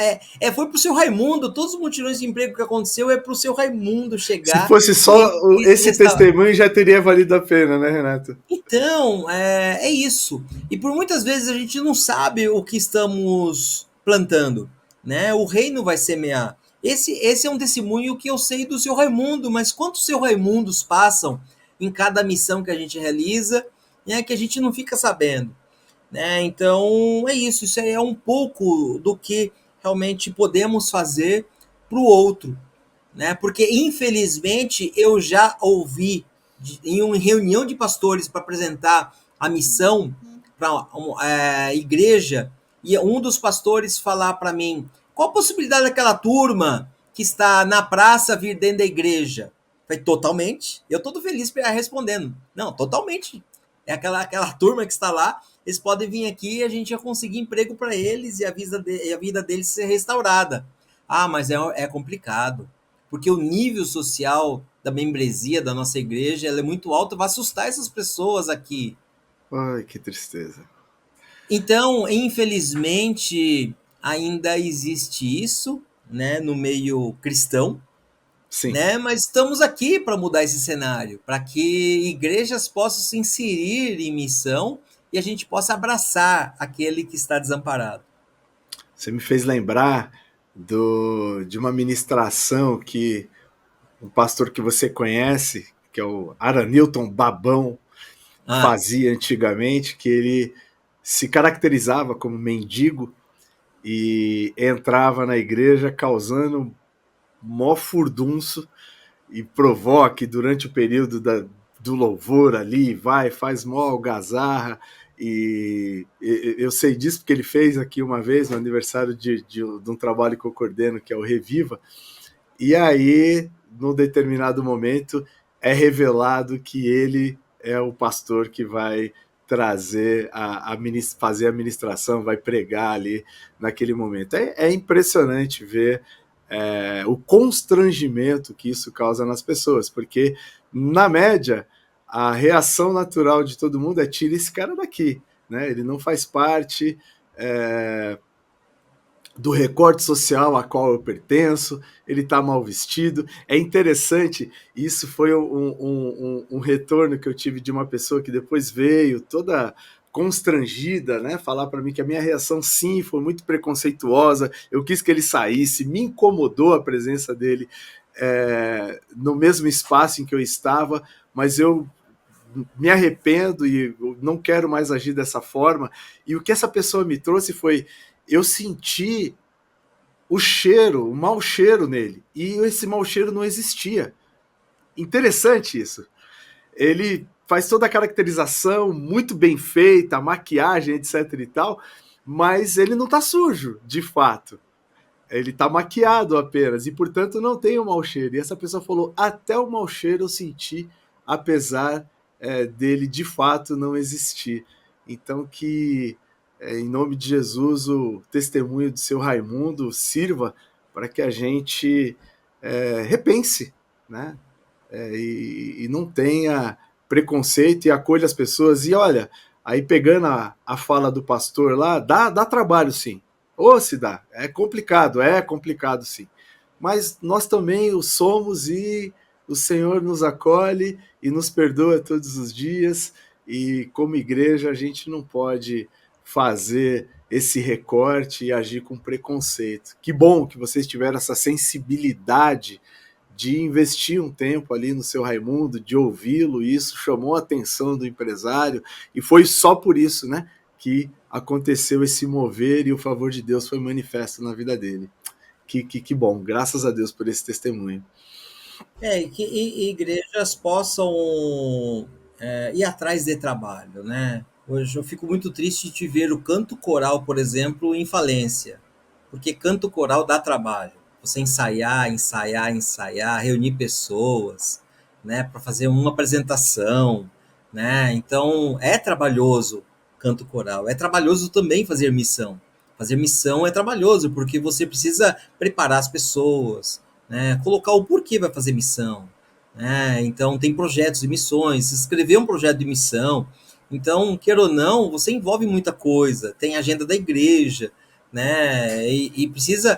foi pro seu Raimundo, todos os mutirões de emprego que aconteceu é pro seu Raimundo Se chegar fosse só e esse restaurar. testemunho, já teria valido a pena, né, Renato? Então, é isso. E por muitas vezes a gente não sabe o que estamos plantando, né? O reino vai semear. Esse é um testemunho que eu sei do seu Raimundo, mas quantos seu Raimundos passam em cada missão que a gente realiza, né, que a gente não fica sabendo, né? Então, é isso. Isso é um pouco do que realmente podemos fazer para o outro, né? Porque infelizmente eu já ouvi em uma reunião de pastores para apresentar a missão para a igreja e um dos pastores falar para mim qual a possibilidade daquela turma que está na praça vir dentro da igreja. Falei, totalmente. Eu todo feliz respondendo. Não, totalmente. É aquela turma que está lá, eles podem vir aqui e a gente ia conseguir emprego para eles e a vida deles ser restaurada. Ah, mas é complicado porque o nível social da membresia da nossa igreja ela é muito alta, vai assustar essas pessoas aqui. Ai, que tristeza. Então, infelizmente, ainda existe isso, né, no meio cristão, Sim. né? Mas estamos aqui para mudar esse cenário, para que igrejas possam se inserir em missão e a gente possa abraçar aquele que está desamparado. Você me fez lembrar de uma ministração que um pastor que você conhece, que é o Aranilton Babão, Ah, fazia antigamente, que ele se caracterizava como mendigo e entrava na igreja causando mó furdunço e provoque durante o período do louvor ali, vai, faz mó algazarra. E eu sei disso porque ele fez aqui uma vez no aniversário de um trabalho que eu coordeno, que é o Reviva. E aí, num determinado momento, é revelado que ele é o pastor que vai trazer fazer a ministração, vai pregar ali naquele momento. É impressionante ver o constrangimento que isso causa nas pessoas, porque, na média, a reação natural de todo mundo é: tira esse cara daqui, né? Ele não faz parte do recorte social a qual eu pertenço, ele está mal vestido. É interessante, isso foi um retorno que eu tive de uma pessoa que depois veio toda constrangida, né, falar para mim que a minha reação sim foi muito preconceituosa, eu quis que ele saísse, me incomodou a presença dele no mesmo espaço em que eu estava, mas eu me arrependo e eu não quero mais agir dessa forma. E o que essa pessoa me trouxe foi: eu senti o cheiro, o mau cheiro nele. E esse mau cheiro não existia. Interessante isso. Ele faz toda a caracterização muito bem feita, a maquiagem, etc e tal, mas ele não tá sujo, de fato. Ele tá maquiado apenas e, portanto, não tem o mau cheiro. E essa pessoa falou: até o mau cheiro eu senti, apesar dele de fato não existir. Então, que em nome de Jesus o testemunho do seu Raimundo sirva para que a gente repense, né? E não tenha preconceito e acolha as pessoas. E olha, aí pegando a fala do pastor lá, dá trabalho sim. Ou se dá, é complicado sim. Mas nós também o somos e o Senhor nos acolhe e nos perdoa todos os dias. E como igreja a gente não pode fazer esse recorte e agir com preconceito. Que bom que vocês tiveram essa sensibilidade de investir um tempo ali no seu Raimundo, de ouvi-lo, e isso chamou a atenção do empresário, e foi só por isso, né, que aconteceu esse mover e o favor de Deus foi manifesto na vida dele. Que bom, graças a Deus por esse testemunho. e que igrejas possam ir atrás de trabalho, né? Hoje eu fico muito triste de ver o canto coral, por exemplo, em falência, porque canto coral dá trabalho. Você ensaiar, ensaiar, ensaiar, reunir pessoas, né, para fazer uma apresentação, né? Então é trabalhoso canto coral. É trabalhoso também fazer missão. Fazer missão é trabalhoso porque você precisa preparar as pessoas, né? Colocar o porquê vai fazer missão, né? Então tem projetos de missões, escrever um projeto de missão. Então, queira ou não, você envolve muita coisa. Tem a agenda da igreja, né? E precisa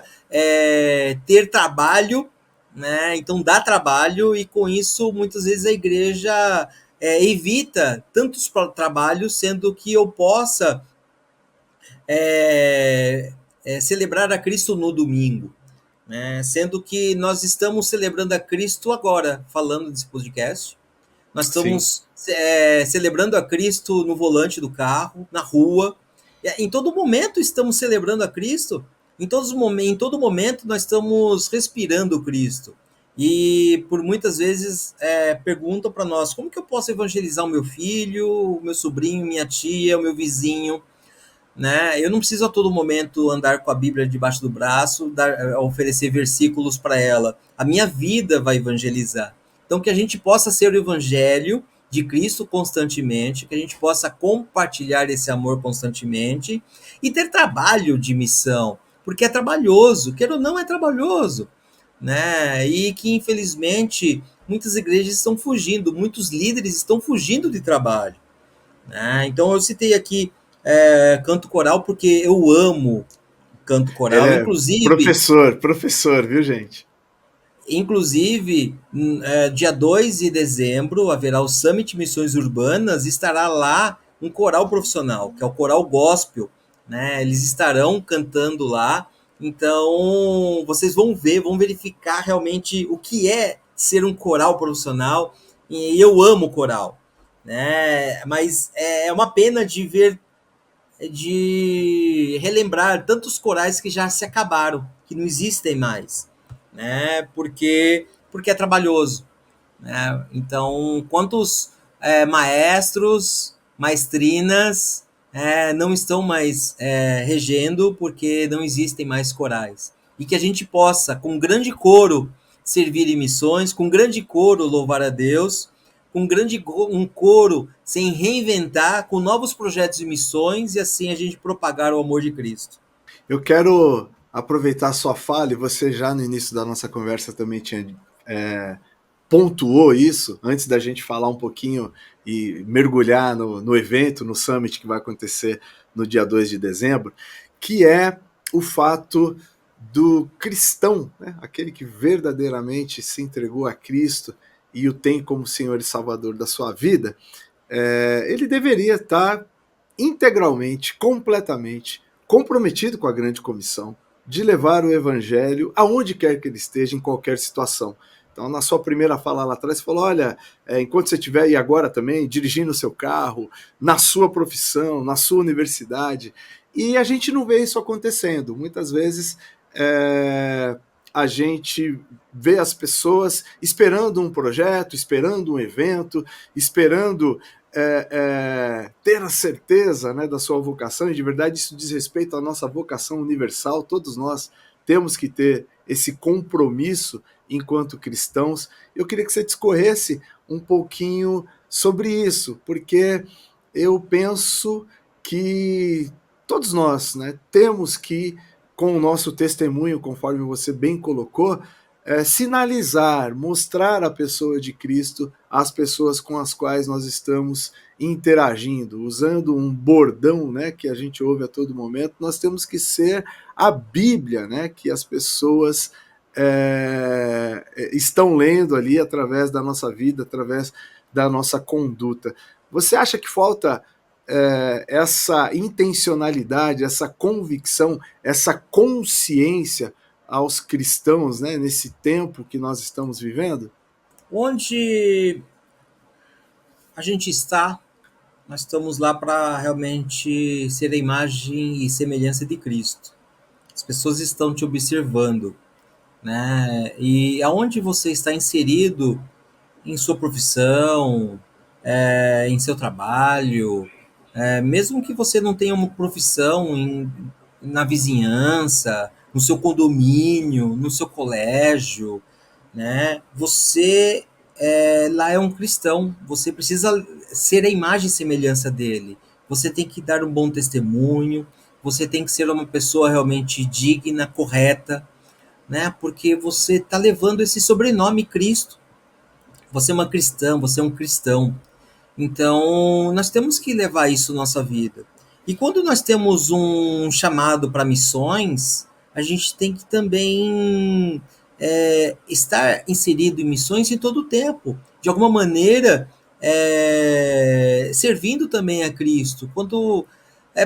ter trabalho, né? Então dá trabalho e com isso muitas vezes a igreja evita tantos trabalhos, sendo que eu possa celebrar a Cristo no domingo, né? Sendo que nós estamos celebrando a Cristo agora, falando desse podcast. Nós Sim. estamos celebrando a Cristo no volante do carro, na rua. Em todo momento estamos celebrando a Cristo. Em todo momento nós estamos respirando Cristo. E por muitas vezes perguntam para nós: como que eu posso evangelizar o meu filho, o meu sobrinho, minha tia, o meu vizinho? Né? Eu não preciso a todo momento andar com a Bíblia debaixo do braço, oferecer versículos para ela. A minha vida vai evangelizar. Então, que a gente possa ser o evangelho de Cristo constantemente, que a gente possa compartilhar esse amor constantemente e ter trabalho de missão, porque é trabalhoso, quer ou não, é trabalhoso, né? E que, infelizmente, muitas igrejas estão fugindo, muitos líderes estão fugindo de trabalho, né? Então, eu citei aqui canto coral porque eu amo canto Ele coral, é professor, viu, gente? Inclusive, dia 2 de dezembro haverá o Summit Missões Urbanas, estará lá um coral profissional, que é o Coral Gospel, né? Eles estarão cantando lá. Então, vocês vão ver, vão verificar realmente o que é ser um coral profissional. E eu amo coral, né? Mas é uma pena de ver, de relembrar tantos corais que já se acabaram, que não existem mais, né? Porque é trabalhoso, né? Então, quantos maestros, maestrinas não estão mais regendo porque não existem mais corais. E que a gente possa, com grande coro, servir em missões, com grande coro louvar a Deus, com um coro sem reinventar, com novos projetos de missões e assim a gente propagar o amor de Cristo. Eu quero aproveitar a sua fala, e você já no início da nossa conversa também tinha pontuou isso, antes da gente falar um pouquinho e mergulhar no evento, no Summit que vai acontecer no dia 2 de dezembro, que é o fato do cristão, né? Aquele que verdadeiramente se entregou a Cristo e o tem como Senhor e Salvador da sua vida, ele deveria estar integralmente, completamente comprometido com a grande comissão de levar o evangelho aonde quer que ele esteja, em qualquer situação. Então, na sua primeira fala lá atrás, você falou, olha, enquanto você estiver aí agora também, dirigindo o seu carro, na sua profissão, na sua universidade, e a gente não vê isso acontecendo. Muitas vezes a gente vê as pessoas esperando um projeto, esperando um evento, esperando ter a certeza, né, da sua vocação, e de verdade isso diz respeito à nossa vocação universal. Todos nós temos que ter esse compromisso enquanto cristãos. Eu queria que você discorresse um pouquinho sobre isso, porque eu penso que todos nós, né, temos que, com o nosso testemunho, conforme você bem colocou, sinalizar, mostrar a pessoa de Cristo às pessoas com as quais nós estamos interagindo, usando um bordão, né, que a gente ouve a todo momento. Nós temos que ser a Bíblia, né, que as pessoas estão lendo ali através da nossa vida, através da nossa conduta. Você acha que falta essa intencionalidade, essa convicção, essa consciência aos cristãos, né, nesse tempo que nós estamos vivendo? Onde a gente está, nós estamos lá para realmente ser a imagem e semelhança de Cristo. As pessoas estão te observando, né? E aonde você está inserido em sua profissão, em seu trabalho, mesmo que você não tenha uma profissão na vizinhança, no seu condomínio, no seu colégio, né? Você lá é um cristão, você precisa ser a imagem e semelhança dele. Você tem que dar um bom testemunho, você tem que ser uma pessoa realmente digna, correta, né? Porque você está levando esse sobrenome Cristo. Você é uma cristã, você é um cristão. Então, nós temos que levar isso na nossa vida. E quando nós temos um chamado para missões, a gente tem que também estar inserido em missões em todo o tempo. De alguma maneira, servindo também a Cristo. Quando,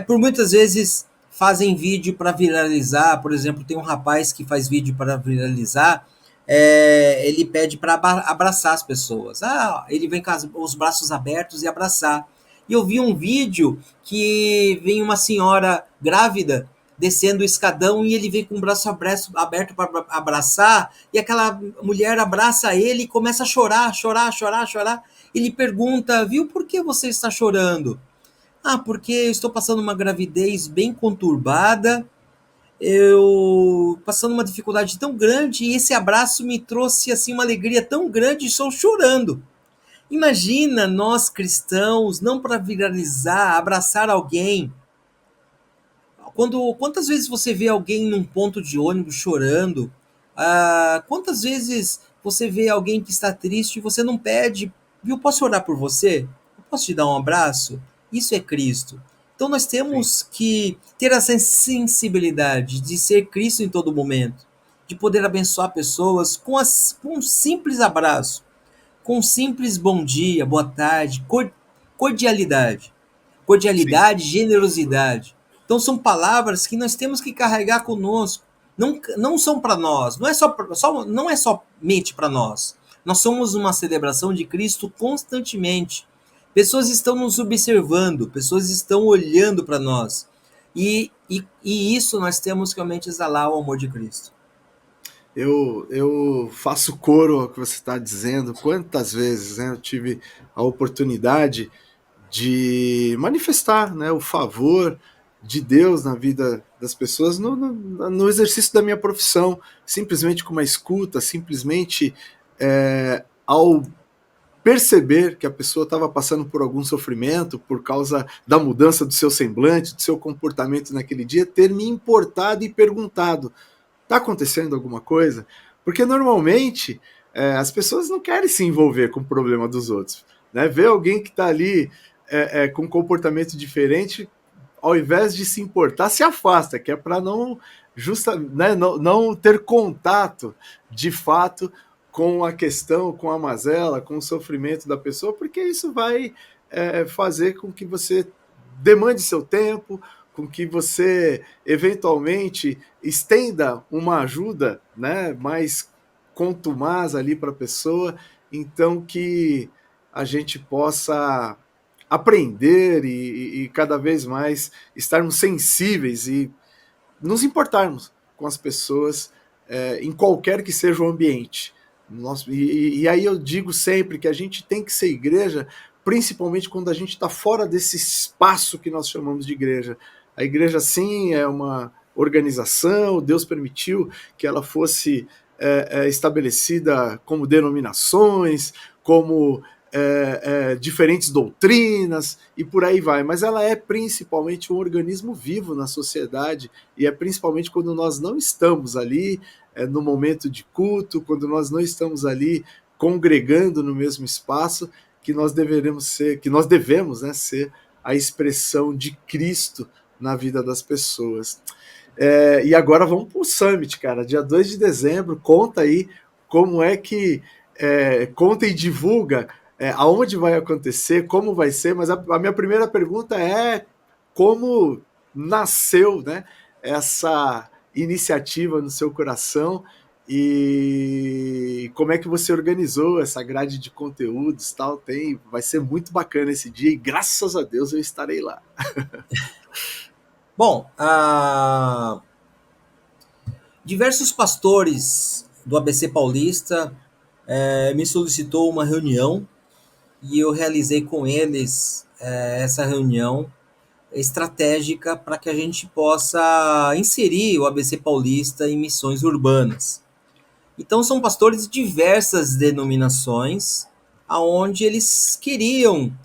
por muitas vezes, fazem vídeo para viralizar, por exemplo, tem um rapaz que faz vídeo para viralizar, ele pede para abraçar as pessoas. Ele vem com os braços abertos e abraçar. E eu vi um vídeo que vem uma senhora grávida descendo o escadão e ele vem com o braço aberto para abraçar, e aquela mulher abraça ele e começa a chorar, chorar, chorar, chorar. Ele pergunta, viu, por que você está chorando? Porque eu estou passando uma gravidez bem conturbada, eu passando uma dificuldade tão grande, e esse abraço me trouxe assim uma alegria tão grande, estou chorando. Imagina nós cristãos, não para viralizar, abraçar alguém. Quantas vezes você vê alguém num ponto de ônibus chorando? Quantas vezes você vê alguém que está triste e você não pede, viu, posso orar por você? Eu posso te dar um abraço? Isso é Cristo. Então nós Sim. temos que ter essa sensibilidade de ser Cristo em todo momento, de poder abençoar pessoas com um simples abraço, com um simples bom dia, boa tarde, cordialidade. Sim. Cordialidade, generosidade. Então são palavras que nós temos que carregar conosco. Não são para nós, não é somente para nós. Nós somos uma celebração de Cristo constantemente. Pessoas estão nos observando, pessoas estão olhando para nós. E isso nós temos que realmente exalar o amor de Cristo. Eu faço coro ao que você está dizendo. Quantas vezes, né, eu tive a oportunidade de manifestar, né, o favor de Deus na vida das pessoas no exercício da minha profissão, simplesmente com uma escuta, simplesmente ao perceber que a pessoa estava passando por algum sofrimento por causa da mudança do seu semblante, do seu comportamento naquele dia, ter me importado e perguntado: está acontecendo alguma coisa? Porque normalmente as pessoas não querem se envolver com o problema dos outros. Né? Ver alguém que está ali com um comportamento diferente, ao invés de se importar, se afasta, que é para não ter contato de fato com a questão, com a mazela, com o sofrimento da pessoa, porque isso vai fazer com que você demande seu tempo, com que você eventualmente estenda uma ajuda, né, mais contumaz ali para a pessoa, então que a gente possa aprender e cada vez mais estarmos sensíveis e nos importarmos com as pessoas em qualquer que seja o ambiente. E aí eu digo sempre que a gente tem que ser igreja, principalmente quando a gente está fora desse espaço que nós chamamos de igreja. A igreja, sim, é uma organização, Deus permitiu que ela fosse estabelecida como denominações, como diferentes doutrinas e por aí vai, mas ela é principalmente um organismo vivo na sociedade, e é principalmente quando nós não estamos ali no momento de culto, quando nós não estamos ali congregando no mesmo espaço, que nós devemos, né, ser a expressão de Cristo na vida das pessoas. E agora vamos para o Summit, cara, dia 2 de dezembro, conta aí como é que conta e divulga aonde vai acontecer, como vai ser, mas a minha primeira pergunta é como nasceu, né, essa iniciativa no seu coração e como é que você organizou essa grade de conteúdos, tal. Vai ser muito bacana esse dia e graças a Deus eu estarei lá. Bom, diversos pastores do ABC Paulista me solicitou uma reunião e eu realizei com eles essa reunião estratégica para que a gente possa inserir o ABC Paulista em missões urbanas. Então são pastores de diversas denominações, aonde eles queriam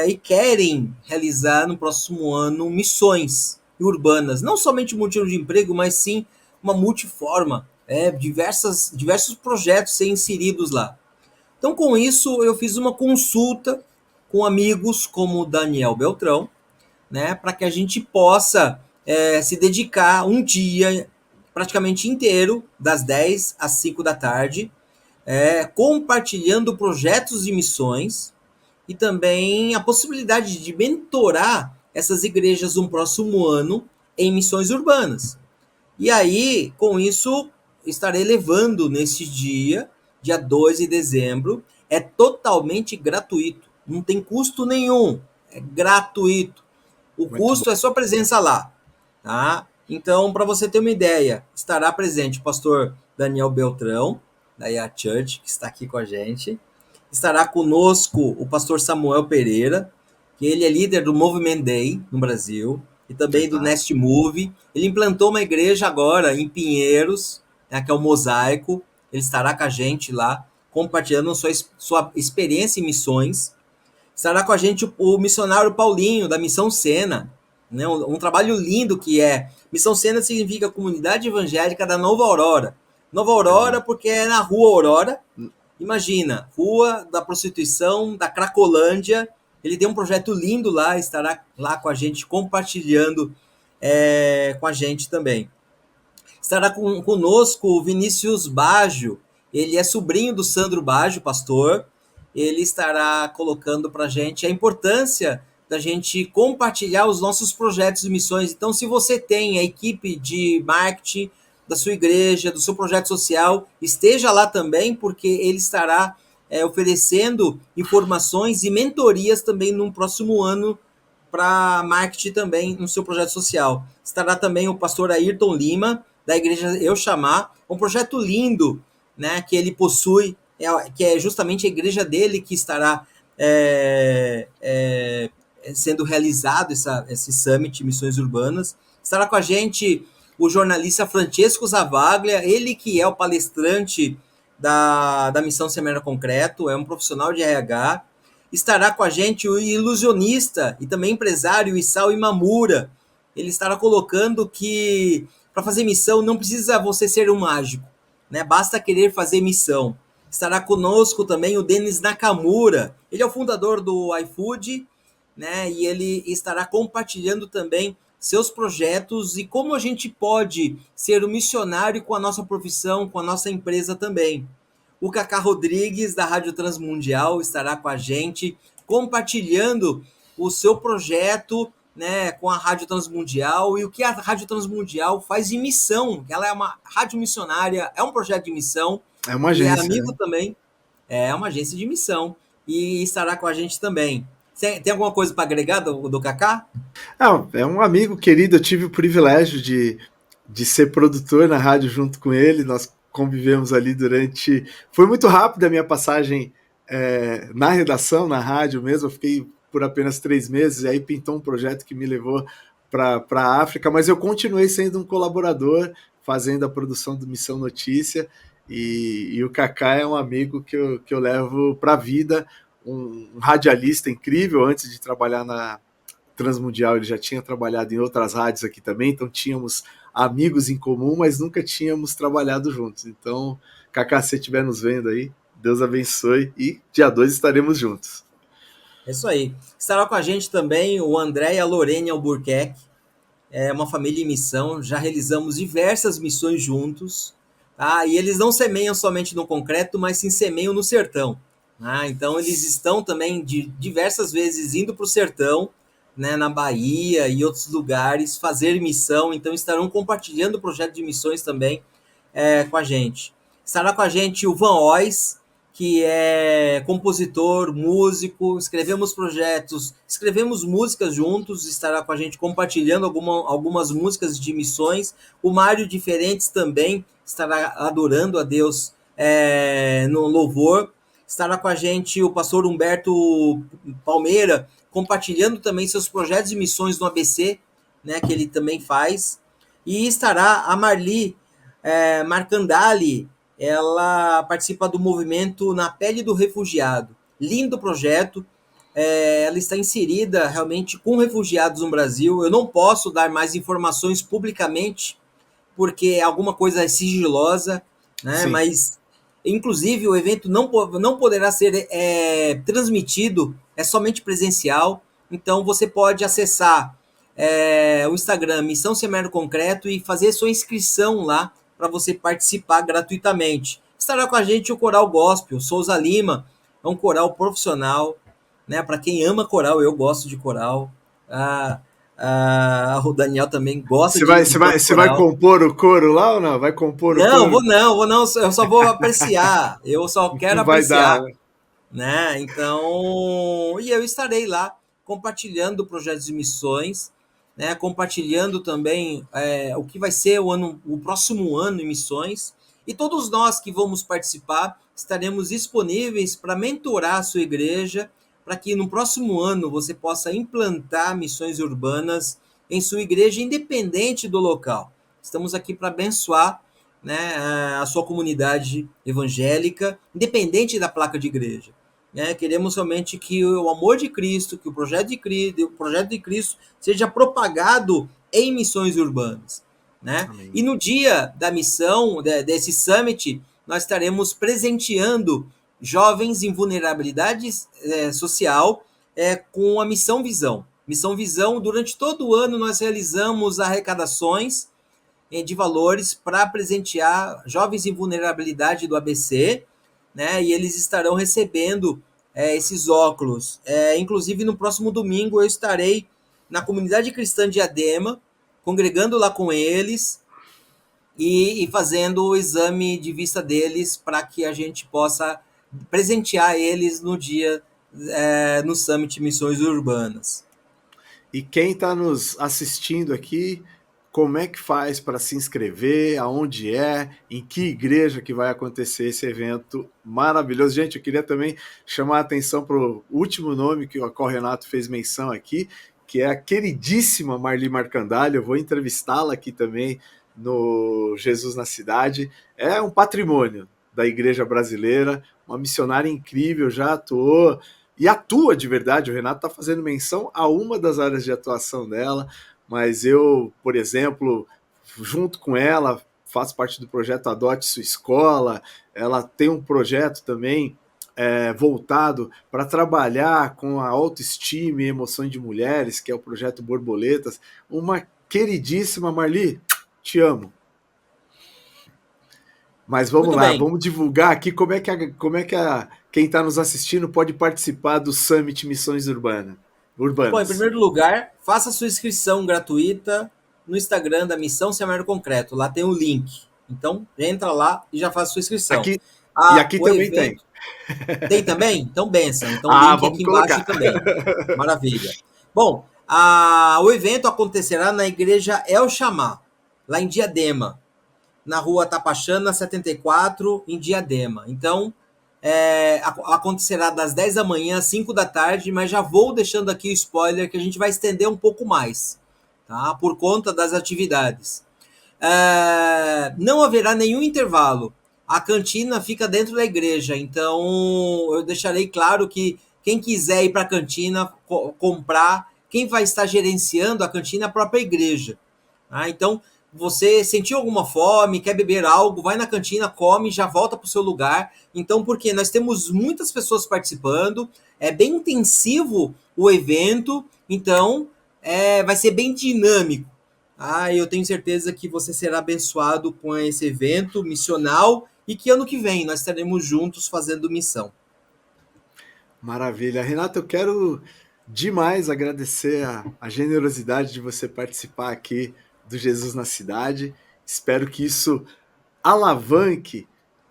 e querem realizar no próximo ano missões urbanas, não somente mutirão de emprego, mas sim uma multiforma, diversos projetos serem inseridos lá. Então, com isso, eu fiz uma consulta com amigos como o Daniel Beltrão, né, para que a gente possa se dedicar um dia praticamente inteiro, das 10 às 5 da tarde, compartilhando projetos e missões e também a possibilidade de mentorar essas igrejas no próximo ano em missões urbanas. E aí, com isso, estarei levando nesse dia 2 de dezembro, é totalmente gratuito, não tem custo nenhum, é gratuito. O custo é sua presença lá, tá? Então, para você ter uma ideia, estará presente o pastor Daniel Beltrão, da IA Church, que está aqui com a gente. Estará conosco o pastor Samuel Pereira, que ele é líder do Movement Day no Brasil, e também do Nest Move. Ele implantou uma igreja agora em Pinheiros, né, que é o Mosaico. Ele estará com a gente lá, compartilhando sua experiência em missões. Estará com a gente o missionário Paulinho, da Missão Sena, né? Um trabalho lindo que é. Missão Sena significa Comunidade Evangélica da Nova Aurora. Nova Aurora porque é na Rua Aurora. Imagina, Rua da Prostituição, da Cracolândia. Ele tem um projeto lindo lá, estará lá com a gente, compartilhando com a gente também. Estará conosco o Vinícius Baggio. Ele é sobrinho do Sandro Baggio, pastor. Ele estará colocando para a gente a importância da gente compartilhar os nossos projetos e missões. Então, se você tem a equipe de marketing da sua igreja, do seu projeto social, esteja lá também, porque ele estará oferecendo informações e mentorias também no próximo ano para marketing também no seu projeto social. Estará também o pastor Ayrton Lima, da igreja Eu Chamar, um projeto lindo, né, que ele possui, que é justamente a igreja dele que estará sendo realizado esse Summit Missões Urbanas. Estará com a gente o jornalista Francesco Zavaglia, ele que é o palestrante da Missão Semear Concreto, é um profissional de RH. Estará com a gente o ilusionista e também empresário Isao Imamura. Ele estará colocando que para fazer missão não precisa você ser um mágico, né? Basta querer fazer missão. Estará conosco também o Denis Nakamura. Ele é o fundador do iFood, né? E ele estará compartilhando também seus projetos e como a gente pode ser um missionário com a nossa profissão, com a nossa empresa também. O Cacá Rodrigues, da Rádio Transmundial, estará com a gente, compartilhando o seu projeto, né, com a Rádio Transmundial e o que a Rádio Transmundial faz em missão. Ela é uma rádio missionária, é um projeto de missão. É uma E é agência, amigo né? também, é uma agência de missão. E estará com a gente também. Tem alguma coisa para agregar do Cacá? É um amigo querido, eu tive o privilégio de ser produtor na rádio junto com ele, nós convivemos ali durante... Foi muito rápido a minha passagem na redação, na rádio mesmo, eu fiquei por apenas 3 meses, e aí pintou um projeto que me levou para a África, mas eu continuei sendo um colaborador, fazendo a produção do Missão Notícia, e o Cacá é um amigo que eu levo para a vida, um radialista incrível. Antes de trabalhar na Transmundial, ele já tinha trabalhado em outras rádios aqui também, então tínhamos amigos em comum, mas nunca tínhamos trabalhado juntos. Então, Cacá, se você estiver nos vendo aí, Deus abençoe, e dia 2 estaremos juntos. É isso aí. Estará com a gente também o André e a Lorene Albuquerque, é uma família em missão, já realizamos diversas missões juntos, tá? E eles não semeiam somente no concreto, mas sim semeiam no sertão. Tá? Então eles estão também diversas vezes indo para o sertão, né, na Bahia e outros lugares, fazer missão, então estarão compartilhando o projeto de missões também com a gente. Estará com a gente o Van Ois, que é compositor, músico, escrevemos projetos, escrevemos músicas juntos, estará com a gente compartilhando algumas músicas de missões. O Mário Diferentes também estará adorando a Deus no louvor. Estará com a gente o pastor Humberto Palmeira, compartilhando também seus projetos de missões no ABC, né, que ele também faz. E estará a Marli Marcandali, ela participa do movimento Na Pele do Refugiado. Lindo projeto. Ela está inserida realmente com refugiados no Brasil. Eu não posso dar mais informações publicamente, porque alguma coisa é sigilosa, né? Sim. Mas, inclusive, o evento não poderá ser transmitido, é somente presencial. Então, você pode acessar o Instagram Missão Semear Concreto e fazer sua inscrição lá, para você participar gratuitamente. Estará com a gente o Coral Gospel, Souza Lima, é um coral profissional, né? Para quem ama coral, eu gosto de coral. O Daniel também gosta Você vai compor o coro lá ou não? Vai compor o não, coro? vou não, eu só vou apreciar, eu só quero Não vai apreciar, dar, né? né? Então, e eu estarei lá compartilhando projetos de missões, né? Compartilhando também o que vai ser o próximo ano em missões. E todos nós que vamos participar estaremos disponíveis para mentorar a sua igreja, para que no próximo ano você possa implantar missões urbanas em sua igreja, independente do local. Estamos aqui para abençoar, né, a sua comunidade evangélica, independente da placa de igreja. Né? Queremos somente que o amor de Cristo, que o projeto de Cristo seja propagado em missões urbanas. Né? E no dia da missão, desse summit, nós estaremos presenteando jovens em vulnerabilidade social com a Missão Visão. Missão Visão, durante todo o ano, nós realizamos arrecadações de valores para presentear jovens em vulnerabilidade do ABC, né? E eles estarão recebendo esses óculos. Inclusive, no próximo domingo eu estarei na comunidade cristã de Diadema, congregando lá com eles e fazendo o exame de vista deles para que a gente possa presentear eles no dia no Summit Missões Urbanas. E quem está nos assistindo aqui, como é que faz para se inscrever? Aonde é? Em que igreja que vai acontecer esse evento maravilhoso? Gente, eu queria também chamar a atenção para o último nome que o Renato fez menção aqui, que é a queridíssima Marli Marcandali. Eu vou entrevistá-la aqui também no Jesus na Cidade. É um patrimônio da igreja brasileira, uma missionária incrível, já atuou e atua de verdade. O Renato está fazendo menção a uma das áreas de atuação dela, mas eu, por exemplo, junto com ela, faço parte do projeto Adote Sua Escola. Ela tem um projeto também voltado para trabalhar com a autoestima e emoções de mulheres, que é o projeto Borboletas. Uma queridíssima Marli, te amo. Mas vamos lá, vamos divulgar aqui como é que quem está nos assistindo pode participar do Summit Missões Urbanas. Bom, em primeiro lugar, faça sua inscrição gratuita no Instagram da Missão Seminário Concreto. Lá tem o link. Então, entra lá e já faz sua inscrição. E aqui também evento... tem. Também? Então, benção. Então, o link aqui colocar embaixo também. Maravilha. Bom, o evento acontecerá na Igreja El Chamá, lá em Diadema, na rua Tapachana 74, em Diadema. Então, acontecerá das 10 da manhã às 5 da tarde, mas já vou deixando aqui o spoiler que a gente vai estender um pouco mais, tá? Por conta das atividades. Não haverá nenhum intervalo. A cantina fica dentro da igreja, então eu deixarei claro que quem quiser ir para a cantina comprar, quem vai estar gerenciando a cantina é a própria igreja. Tá? Então, você sentiu alguma fome, quer beber algo, vai na cantina, come, já volta para o seu lugar. Então, porque nós temos muitas pessoas participando, é bem intensivo o evento, então vai ser bem dinâmico. Eu tenho certeza que você será abençoado com esse evento missional e que ano que vem nós estaremos juntos fazendo missão. Maravilha. Renato, eu quero demais agradecer a generosidade de você participar aqui do Jesus na Cidade. Espero que isso alavanque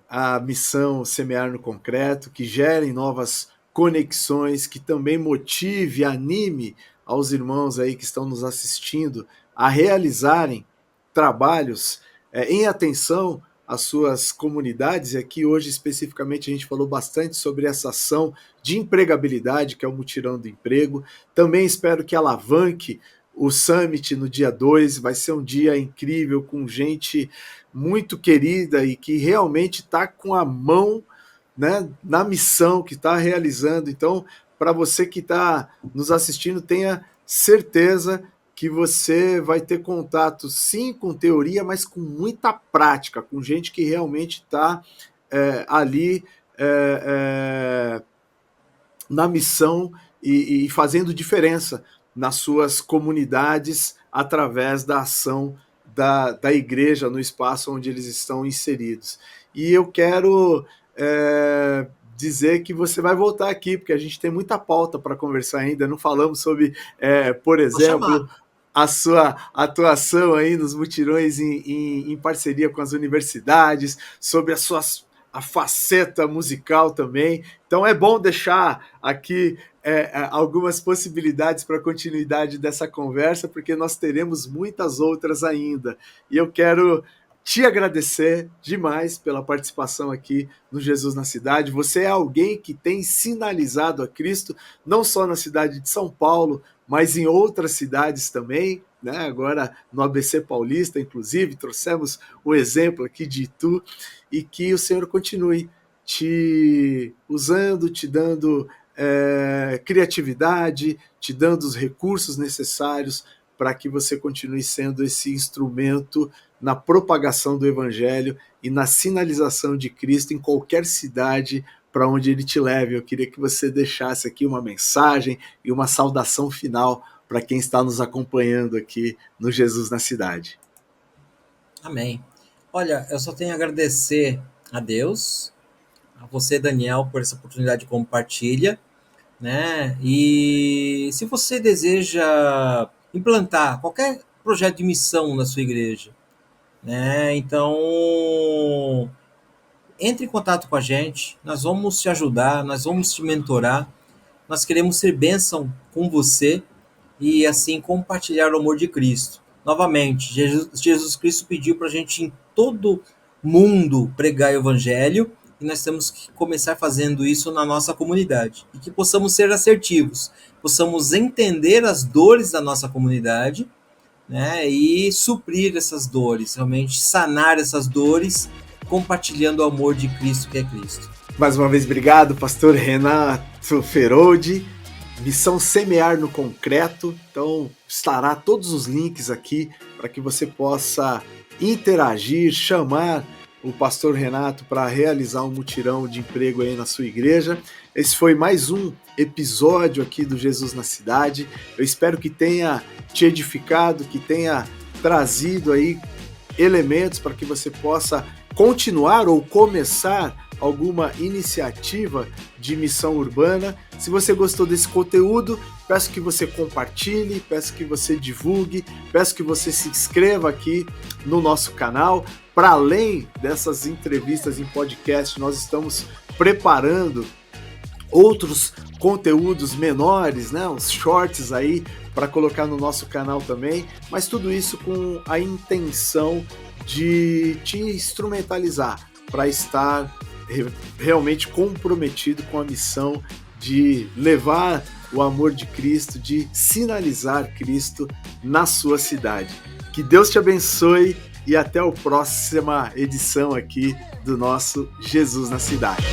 a missão Semear no Concreto, que gerem novas conexões, que também motive, anime aos irmãos aí que estão nos assistindo a realizarem trabalhos em atenção às suas comunidades. E aqui hoje especificamente a gente falou bastante sobre essa ação de empregabilidade, que é o Mutirão do Emprego. Também espero que alavanque o Summit no dia 2, vai ser um dia incrível, com gente muito querida e que realmente está com a mão, né, na missão que está realizando. Então, para você que está nos assistindo, tenha certeza que você vai ter contato, sim, com teoria, mas com muita prática, com gente que realmente está ali na missão e fazendo diferença nas suas comunidades através da ação da igreja no espaço onde eles estão inseridos. E eu quero dizer que você vai voltar aqui, porque a gente tem muita pauta para conversar ainda. Não falamos sobre, por exemplo, a sua atuação aí nos mutirões em parceria com as universidades, sobre a faceta musical também. Então é bom deixar aqui algumas possibilidades para a continuidade dessa conversa, porque nós teremos muitas outras ainda. E eu quero te agradecer demais pela participação aqui no Jesus na Cidade. Você é alguém que tem sinalizado a Cristo, não só na cidade de São Paulo, mas em outras cidades também, né? Agora no ABC Paulista, inclusive, trouxemos o exemplo aqui de Itu, e que o Senhor continue te usando, te dando criatividade, te dando os recursos necessários para que você continue sendo esse instrumento na propagação do Evangelho e na sinalização de Cristo em qualquer cidade para onde ele te leve. Eu queria que você deixasse aqui uma mensagem e uma saudação final para quem está nos acompanhando aqui no Jesus na Cidade. Amém. Olha, eu só tenho a agradecer a Deus a você, Daniel, por essa oportunidade de compartilha, né? E se você deseja implantar qualquer projeto de missão na sua igreja, né? Então, entre em contato com a gente, nós vamos te ajudar, nós vamos te mentorar, nós queremos ser bênção com você e assim compartilhar o amor de Cristo. Novamente, Jesus Cristo pediu para a gente em todo mundo pregar o evangelho e nós temos que começar fazendo isso na nossa comunidade e que possamos ser assertivos, possamos entender as dores da nossa comunidade, né, e suprir essas dores, realmente sanar essas dores, compartilhando o amor de Cristo, que é Cristo. Mais uma vez, obrigado, pastor Renato Feroldi. Missão Semear no Concreto. Então, estará todos os links aqui para que você possa interagir, chamar o pastor Renato para realizar um mutirão de emprego aí na sua igreja. Esse foi mais um episódio aqui do Jesus na Cidade. Eu espero que tenha te edificado, que tenha trazido aí elementos para que você possa continuar ou começar alguma iniciativa de missão urbana. Se você gostou desse conteúdo, peço que você compartilhe, peço que você divulgue, peço que você se inscreva aqui no nosso canal. Para além dessas entrevistas em podcast, nós estamos preparando outros conteúdos menores, né, uns shorts aí para colocar no nosso canal também, mas tudo isso com a intenção de te instrumentalizar para estar realmente comprometido com a missão de levar o amor de Cristo, de sinalizar Cristo na sua cidade. Que Deus te abençoe e até a próxima edição aqui do nosso Jesus na Cidade.